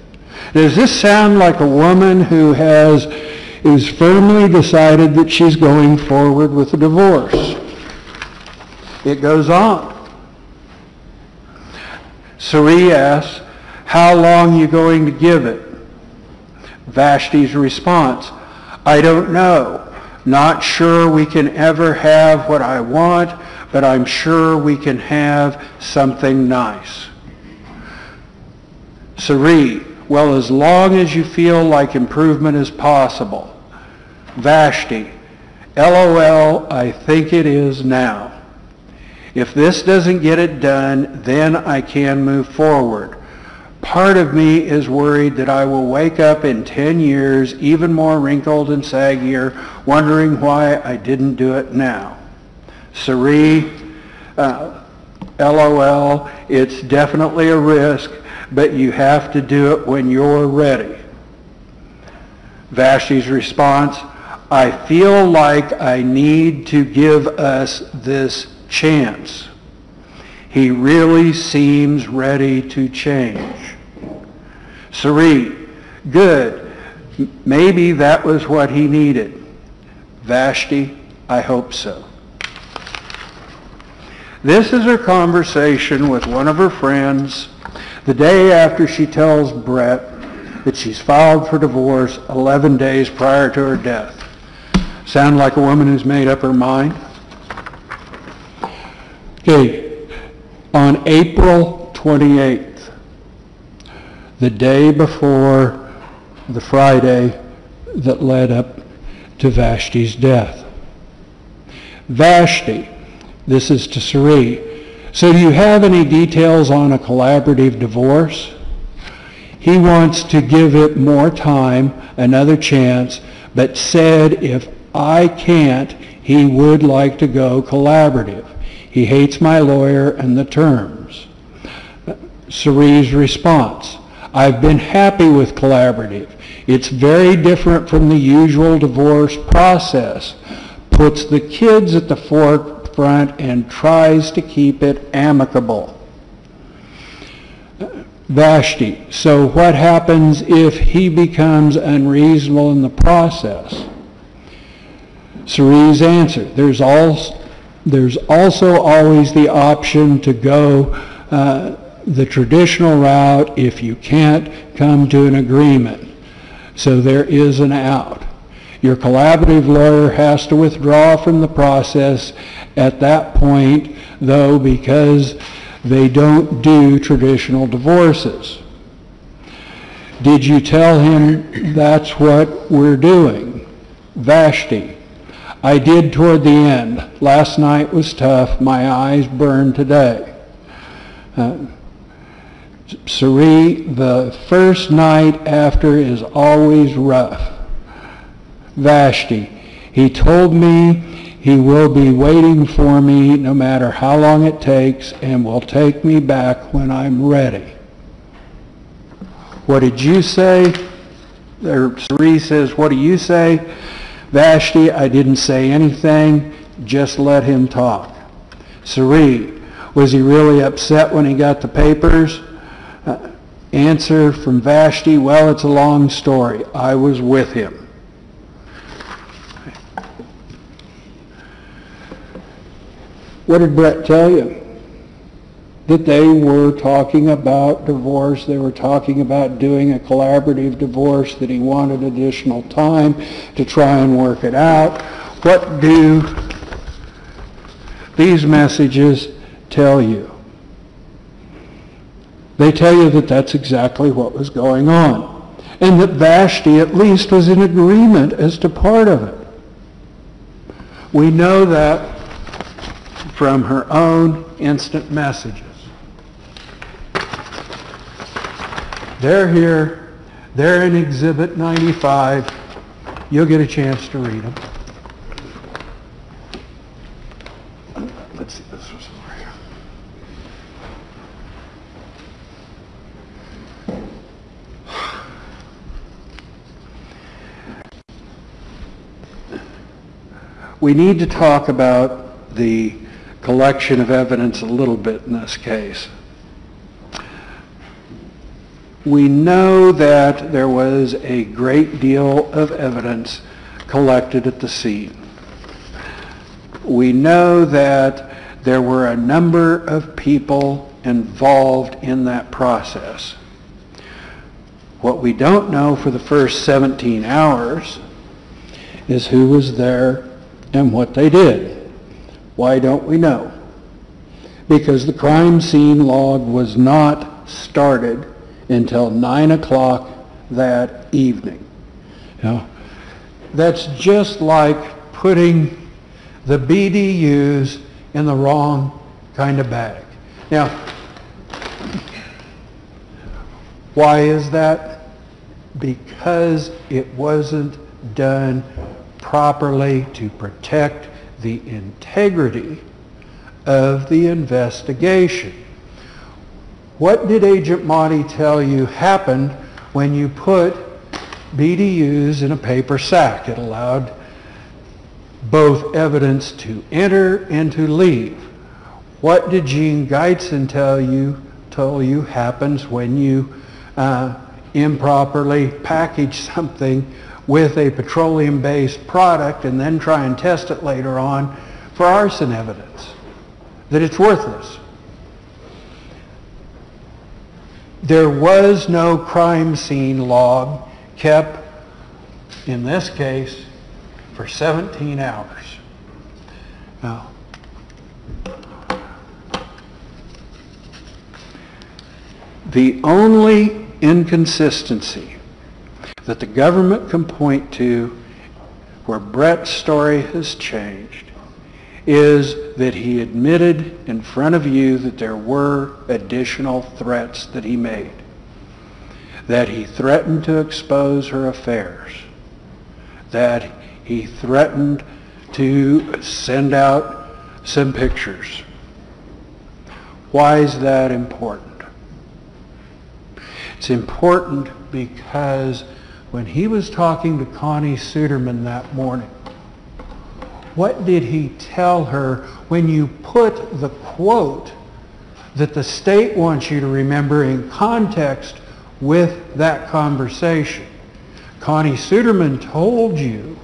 Does this sound like a woman who is firmly decided that she's going forward with a divorce? It goes on. Sari asks, how long are you going to give it? Vashti's response, I don't know. Not sure we can ever have what I want, but I'm sure we can have something nice. Sari, well, as long as you feel like improvement is possible. Vashti, LOL, I think it is now. If this doesn't get it done, then I can move forward. Part of me is worried that I will wake up in 10 years, even more wrinkled and saggier, wondering why I didn't do it now. Sari, LOL, it's definitely a risk, but you have to do it when you're ready. Vashti's response, I feel like I need to give us this chance. He really seems ready to change. Sari, good. Maybe that was what he needed. Vashti, I hope so. This is her conversation with one of her friends the day after she tells Brett that she's filed for divorce 11 days prior to her death. Sound like a woman who's made up her mind? Okay, on April 28th, the day before the Friday that led up to Vashti's death. Vashti, this is to Sari, so do you have any details on a collaborative divorce? He wants to give it more time, another chance, but said if I can't, he would like to go collaborative. He hates my lawyer and the terms. Sari's response, I've been happy with collaborative. It's very different from the usual divorce process. Puts the kids at the forefront and tries to keep it amicable. Vashti, so what happens if he becomes unreasonable in the process? Sari's answer, there's also always the option to go the traditional route if you can't come to an agreement. So there is an out. Your collaborative lawyer has to withdraw from the process at that point, though, because they don't do traditional divorces. Did you tell him that's what we're doing? Vashti, I did toward the end. Last night was tough. My eyes burned today. Sari, the first night after is always rough. Vashti, he told me He will be waiting for me no matter how long it takes and will take me back when I'm ready. What did you say? Sari says, what do you say? Vashti, I didn't say anything, just let him talk. Sari, was he really upset when he got the papers? Answer from Vashti, well, it's a long story. I was with him. What did Brett tell you? That they were talking about divorce, they were talking about doing a collaborative divorce, that he wanted additional time to try and work it out. What do these messages tell you? They tell you that that's exactly what was going on, and that Vashti at least was in agreement as to part of it. We know that from her own instant messages. They're here. They're in Exhibit 95. You'll get a chance to read them. Let's see, this was over here. We need to talk about the collection of evidence a little bit in this case. We know that there was a great deal of evidence collected at the scene. We know that there were a number of people involved in that process. What we don't know for the first 17 hours is who was there and what they did. Why don't we know? Because the crime scene log was not started until 9 o'clock that evening. Now, that's just like putting the BDUs in the wrong kind of bag. Now, why is that? Because it wasn't done properly to protect the integrity of the investigation. What did Agent Monty tell you happened when you put BDUs in a paper sack? It allowed both evidence to enter and to leave. What did Gene Geitzen told you happens when you improperly package something with a petroleum-based product and then try and test it later on for arson evidence? That it's worthless. There was no crime scene log kept, in this case, for 17 hours. Now, the only inconsistency that the government can point to where Brett's story has changed is that he admitted in front of you that there were additional threats that he made, that he threatened to expose her affairs, that he threatened to send out some pictures. Why is that important? It's important because when he was talking to Connie Suderman that morning, what did he tell her when you put the quote that the state wants you to remember in context with that conversation? Connie Suderman told you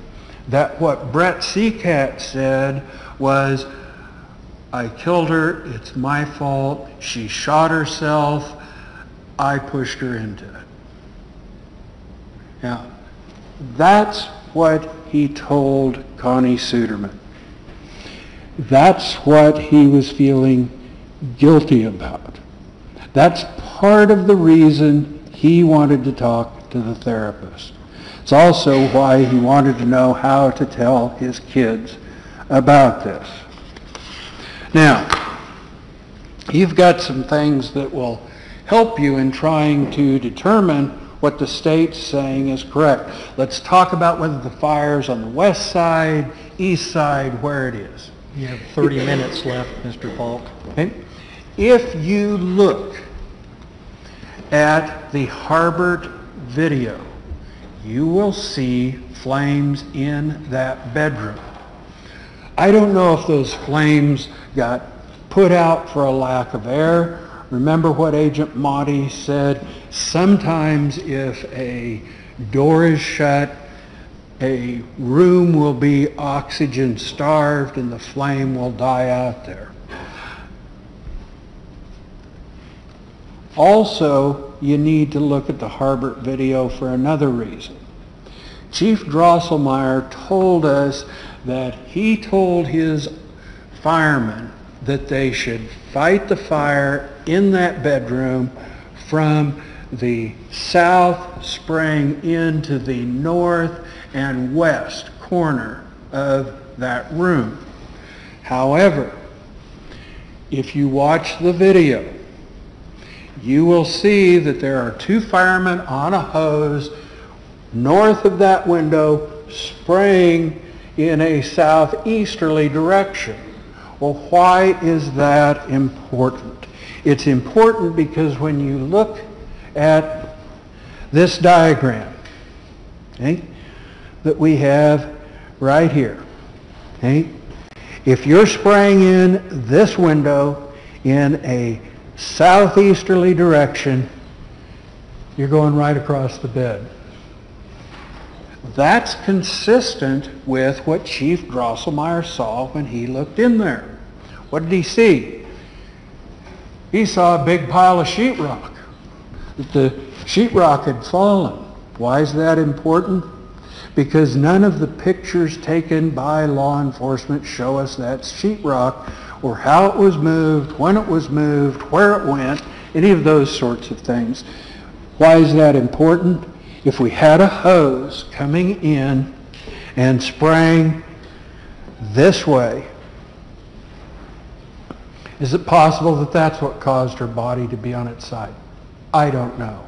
that what Brett Seacat said was, I killed her, it's my fault, she shot herself, I pushed her into it. Now, that's what he told Connie Suderman. That's what he was feeling guilty about. That's part of the reason he wanted to talk to the therapist. It's also why he wanted to know how to tell his kids about this. Now, you've got some things that will help you in trying to determine what the state's saying is correct. Let's talk about whether the fire's on the west side, east side, where it is. You have 30 minutes left, Mr. Falk. Okay? If you look at the Harbert video, you will see flames in that bedroom. I don't know if those flames got put out for a lack of air. Remember what Agent Motti said? Sometimes if a door is shut, a room will be oxygen starved and the flame will die out there. Also, you need to look at the Harbert video for another reason. Chief Drosselmeyer told us that he told his firemen that they should fight the fire in that bedroom from the south spraying into the north and west corner of that room. However, if you watch the video, you will see that there are two firemen on a hose north of that window spraying in a southeasterly direction. Well, why is that important? It's important because when you look at this diagram, okay, that we have right here, okay, if you're spraying in this window in a southeasterly direction, you're going right across the bed. That's consistent with what Chief Drosselmeyer saw when he looked in there. What did he see? He saw a big pile of sheetrock. The sheetrock had fallen. Why is that important? Because none of the pictures taken by law enforcement show us that sheetrock, or how it was moved, when it was moved, where it went, any of those sorts of things. Why is that important? If we had a hose coming in and spraying this way, is it possible that that's what caused her body to be on its side? I don't know.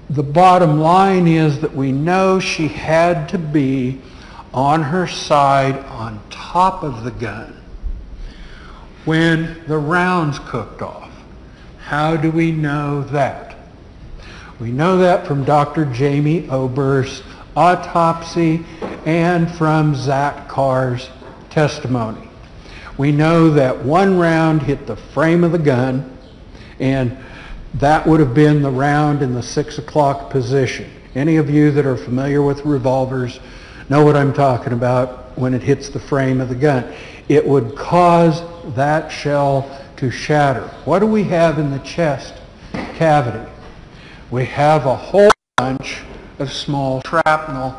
The bottom line is that we know she had to be on her side on top of the gun when the rounds cooked off. How do we know that? We know that from Dr. Jamie Oberst's autopsy and from Zach Carr's testimony. We know that one round hit the frame of the gun, and that would have been the round in the 6 o'clock position. Any of you that are familiar with revolvers know what I'm talking about when it hits the frame of the gun. It would cause that shell to shatter. What do we have in the chest cavity? We have a whole bunch of small shrapnel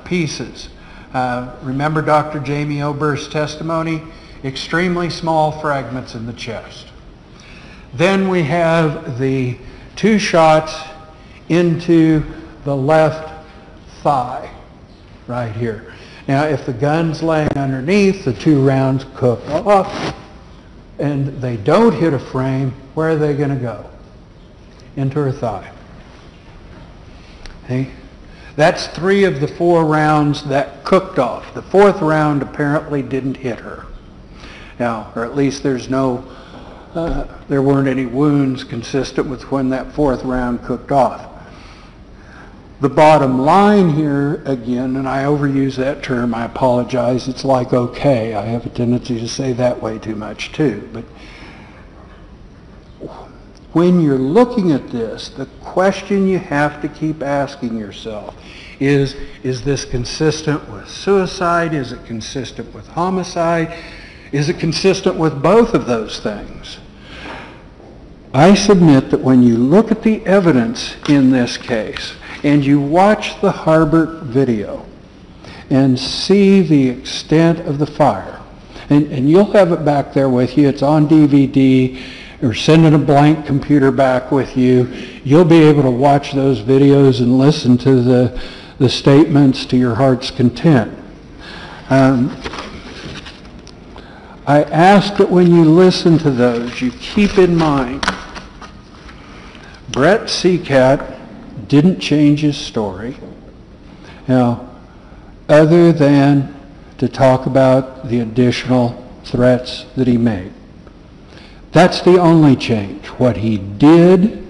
pieces. Remember Dr. Jamie Oberst's testimony? Extremely small fragments in the chest. Then we have the 2 shots into the left thigh right here. Now, if the gun's laying underneath, the 2 rounds cook off and they don't hit a frame, where are they going to go? Into her thigh. Okay? That's 3 of the 4 rounds that cooked off. The 4th round apparently didn't hit her. Now, or at least there's no, there weren't any wounds consistent with when that 4th round cooked off. The bottom line here, again, and I overuse that term, I apologize, it's like okay. I have a tendency to say that way too much too. But when you're looking at this, the question you have to keep asking yourself is this consistent with suicide? Is it consistent with homicide? Is it consistent with both of those things? I submit that when you look at the evidence in this case and you watch the Harbert video and see the extent of the fire, and you'll have it back there with you, it's on DVD, or sending a blank computer back with you, you'll be able to watch those videos and listen to the statements to your heart's content. I ask that when you listen to those, you keep in mind Brett Seacat didn't change his story, other than to talk about the additional threats that he made. That's the only change. What he did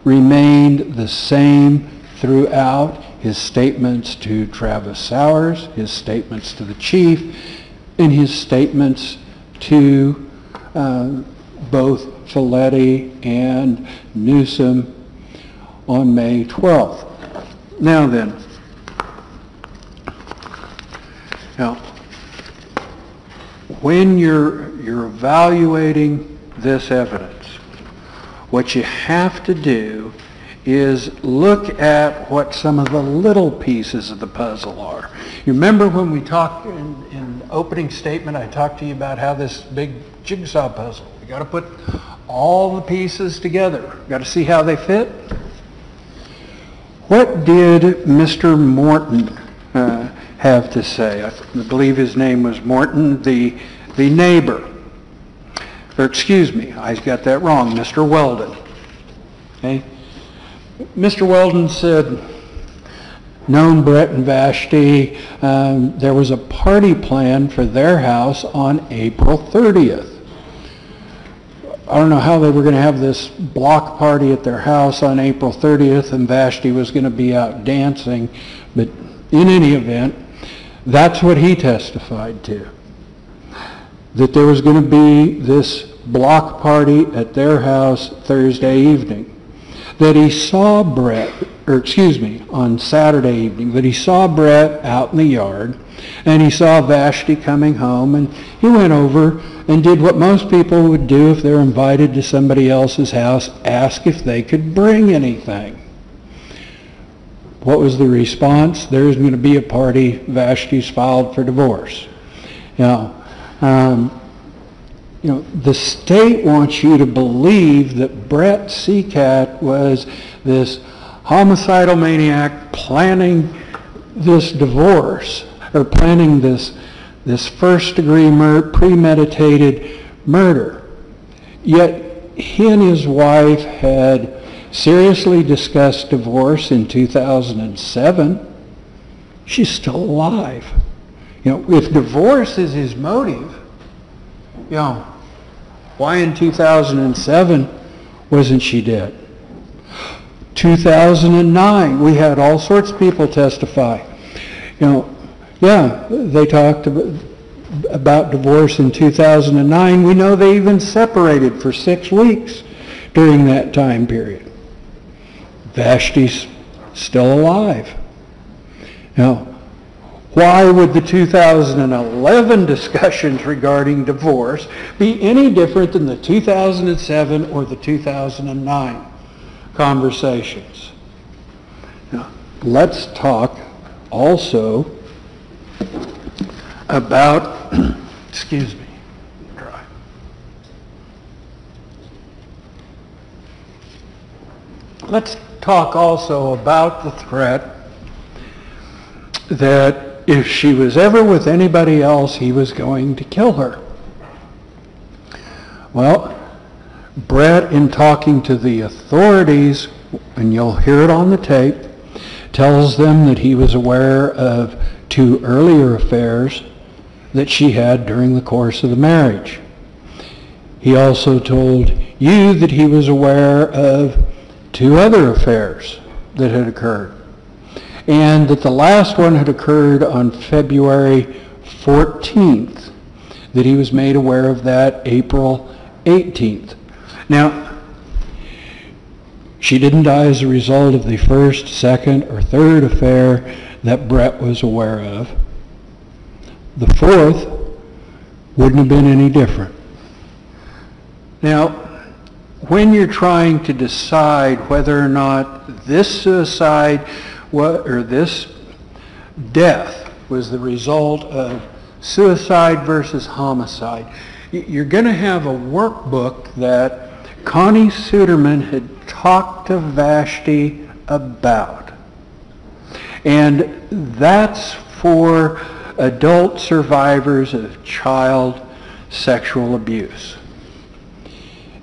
remained the same throughout: his statements to Travis Sowers, his statements to the chief, and his statements to both Folletti and Newsom on May 12th. Now then, when you're evaluating this evidence, what you have to do is look at what some of the little pieces of the puzzle are. You remember when we talked in the opening statement, I talked to you about how this big jigsaw puzzle, we got to put all the pieces together. Got to see how they fit. What did Mr. Morton have to say? I believe his name was Morton, the neighbor. Or excuse me, I got that wrong, Mr. Weldon. Okay? Mr. Weldon said, known Brett and Vashti, there was a party planned for their house on April 30th. I don't know how they were going to have this block party at their house on April 30th and Vashti was going to be out dancing, but in any event, that's what he testified to. That there was going to be this block party at their house Thursday evening. That he saw Brett, on Saturday evening, that he saw Brett out in the yard, and he saw Vashti coming home, and he went over and did what most people would do if they're invited to somebody else's house, ask if they could bring anything. What was the response? There's going to be a party. Vashti's filed for divorce. Now, the state wants you to believe that Brett Seacat was this homicidal maniac planning this divorce, or planning this first-degree premeditated murder. Yet he and his wife had seriously discussed divorce in 2007. She's still alive. If divorce is his motive, why in 2007 wasn't she dead? 2009, we had all sorts of people testify. They talked about divorce in 2009. We know they even separated for 6 weeks during that time period. Vashti's still alive. Why would the 2011 discussions regarding divorce be any different than the 2007 or the 2009 conversations? Now, let's talk also about, excuse me, try. Let's talk also about the threat that if she was ever with anybody else, he was going to kill her. Well, Brett, in talking to the authorities, and you'll hear it on the tape, tells them that he was aware of 2 earlier affairs that she had during the course of the marriage. He also told you that he was aware of 2 other affairs that had occurred, and that the last one had occurred on February 14th, that he was made aware of that April 18th. Now, she didn't die as a result of the first, second, or third affair that Brett was aware of. The 4th wouldn't have been any different. Now, when you're trying to decide whether or not this suicide or this death was the result of suicide versus homicide, you're going to have a workbook that Connie Suderman had talked to Vashti about. And that's for adult survivors of child sexual abuse.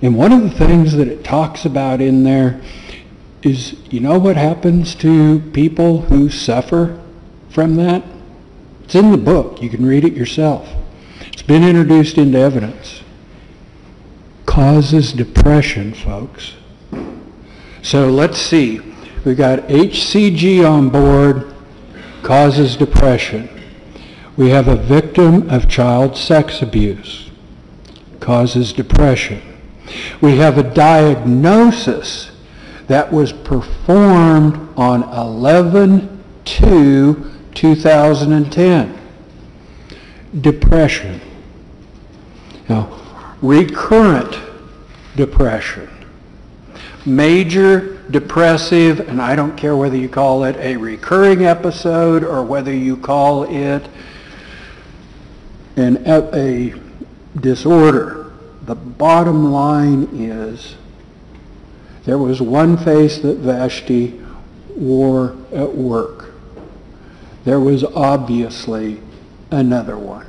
And one of the things that it talks about in there is, you know what happens to people who suffer from that? It's in the book. You can read it yourself. It's been introduced into evidence. Causes depression, folks. So let's see. We got HCG on board, causes depression. We have a victim of child sex abuse, causes depression. We have a diagnosis that was performed on 11/2/2010. Depression. Now, recurrent depression. Major depressive, and I don't care whether you call it a recurring episode or whether you call it a disorder. The bottom line is there was one face that Vashti wore at work. There was obviously another one.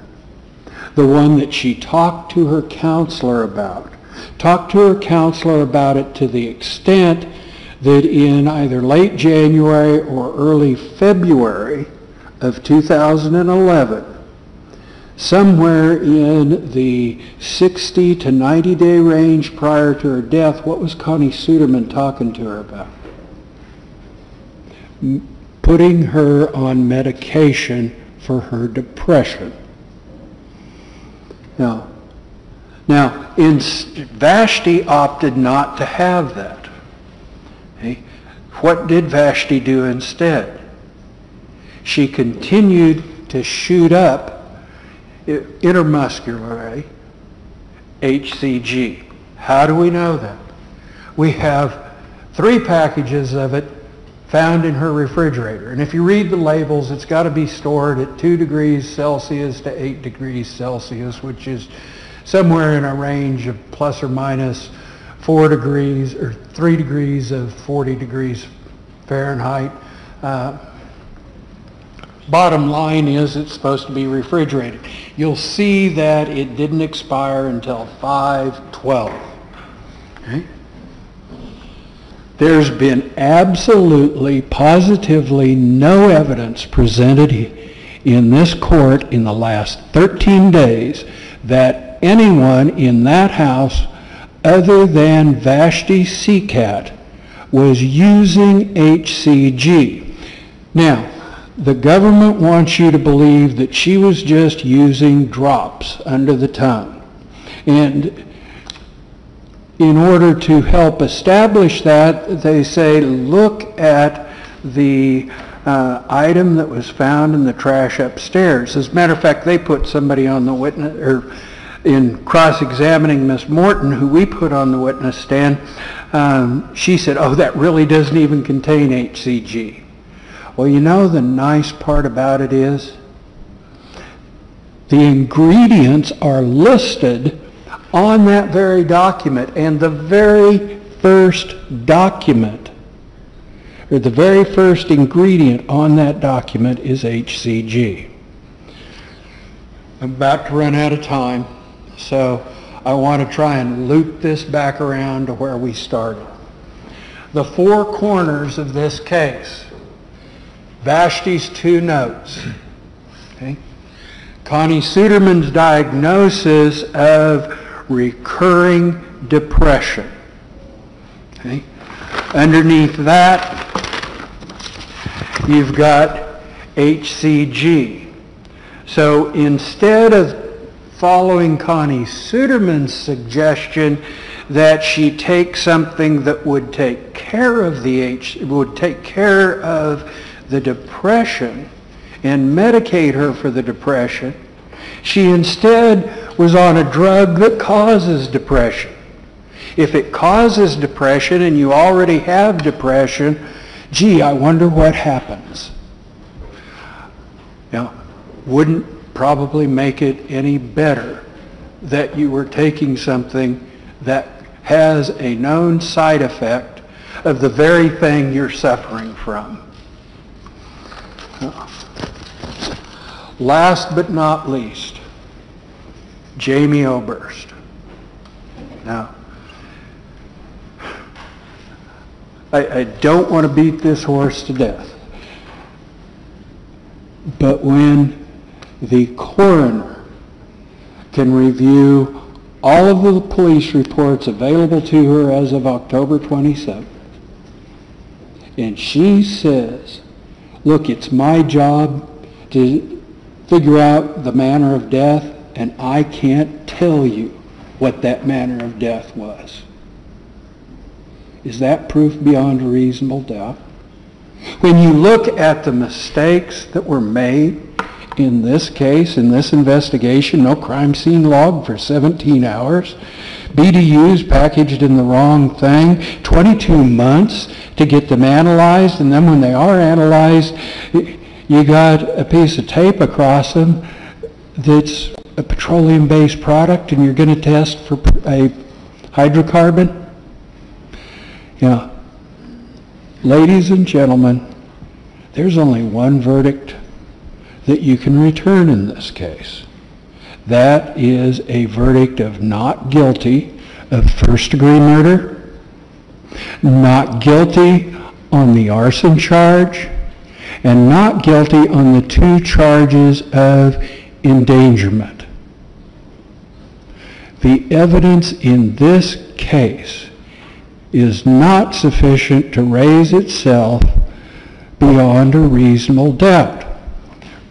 The one that she talked to her counselor about. Talked to her counselor about it to the extent that in either late January or early February of 2011, somewhere in the 60 to 90 day range prior to her death, what was Connie Suderman talking to her about? Putting her on medication for her depression. Now, Vashti opted not to have that. Okay? What did Vashti do instead? She continued to shoot up intermuscular HCG. How do we know that? We have 3 packages of it found in her refrigerator. And if you read the labels, it's got to be stored at 2 degrees Celsius to 8 degrees Celsius, which is somewhere in a range of plus or minus 4 degrees or 3 degrees of 40 degrees Fahrenheit. Bottom line is it's supposed to be refrigerated. You'll see that it didn't expire until 5/12. Okay? There's been absolutely, positively no evidence presented in this court in the last 13 days that anyone in that house other than Vashti Seacat was using HCG. Now, the government wants you to believe that she was just using drops under the tongue. And in order to help establish that, they say, look at the item that was found in the trash upstairs. As a matter of fact, they put somebody on the witness, or in cross-examining Miss Morton, who we put on the witness stand, she said, oh, that really doesn't even contain HCG. Well, you know, the nice part about it is the ingredients are listed on that very document, and the very first document, or the very first ingredient on that document is HCG. I'm about to run out of time, so I want to try and loop this back around to where we started. The 4 corners of this case. Vashti's 2 notes. Okay? Connie Suderman's diagnosis of recurring depression. Okay? Underneath that, you've got HCG. So instead of following Connie Suderman's suggestion that she take something that would take care of the depression and medicate her for the depression, she instead was on a drug that causes depression. If it causes depression and you already have depression, gee, I wonder what happens. Now, wouldn't probably make it any better that you were taking something that has a known side effect of the very thing you're suffering from. Last but not least, Jamie Oberst. Now, I don't want to beat this horse to death. But when the coroner can review all of the police reports available to her as of October 27th, and she says, look, it's my job to figure out the manner of death, and I can't tell you what that manner of death was. Is that proof beyond a reasonable doubt? When you look at the mistakes that were made in this case, in this investigation, no crime scene log for 17 hours, BDUs packaged in the wrong thing, 22 months to get them analyzed, and then when they are analyzed, you got a piece of tape across them that's a petroleum-based product, and you're going to test for a hydrocarbon? Yeah. Ladies and gentlemen, there's only one verdict that you can return in this case. That is a verdict of not guilty of first-degree murder, not guilty on the arson charge, and not guilty on the 2 charges of endangerment. The evidence in this case is not sufficient to raise itself beyond a reasonable doubt.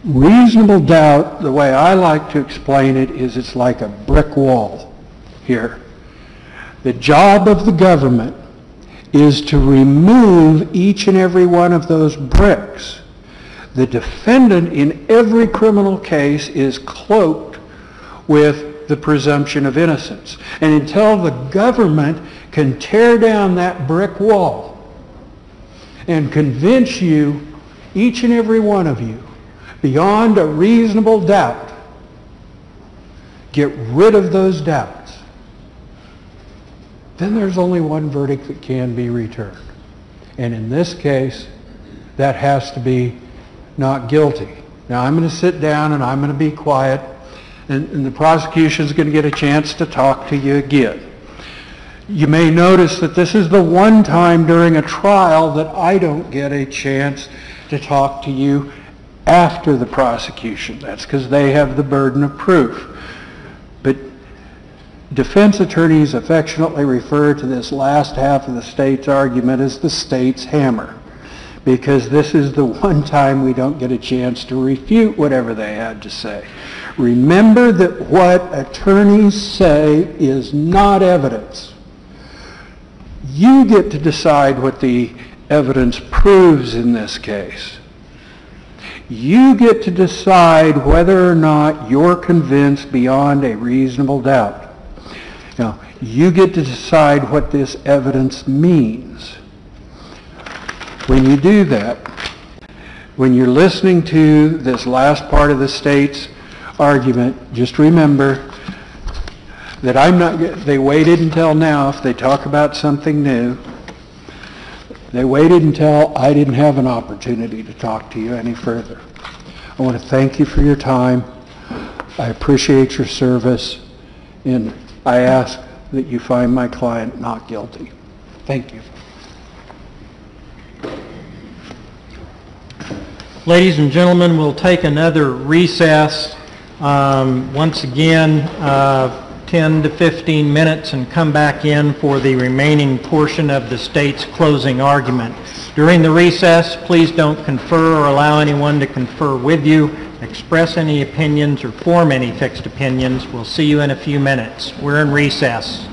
Reasonable doubt, the way I like to explain it, is it's like a brick wall here. The job of the government is to remove each and every one of those bricks. The defendant in every criminal case is cloaked with the presumption of innocence. And until the government can tear down that brick wall and convince you, each and every one of you, beyond a reasonable doubt, get rid of those doubts, then there's only one verdict that can be returned. And in this case, that has to be not guilty. Now I'm going to sit down and I'm going to be quiet, and the prosecution's going to get a chance to talk to you again. You may notice that this is the one time during a trial that I don't get a chance to talk to you after the prosecution. That's because they have the burden of proof. But defense attorneys affectionately refer to this last half of the state's argument as the state's hammer, because this is the one time we don't get a chance to refute whatever they had to say. Remember that what attorneys say is not evidence. You get to decide what the evidence proves in this case. You get to decide whether or not you're convinced beyond a reasonable doubt. Now, you get to decide what this evidence means. When you do that, when you're listening to this last part of the state's argument, just remember that they waited until now. If they talk about something new, they waited until I didn't have an opportunity to talk to you any further. I want to thank you for your time. I appreciate your service, and I ask that you find my client not guilty. Thank you. Ladies and gentlemen, we'll take another recess. Once again, 10 to 15 minutes, and come back in for the remaining portion of the state's closing argument. During the recess, please don't confer or allow anyone to confer with you, express any opinions or form any fixed opinions. We'll see you in a few minutes. We're in recess.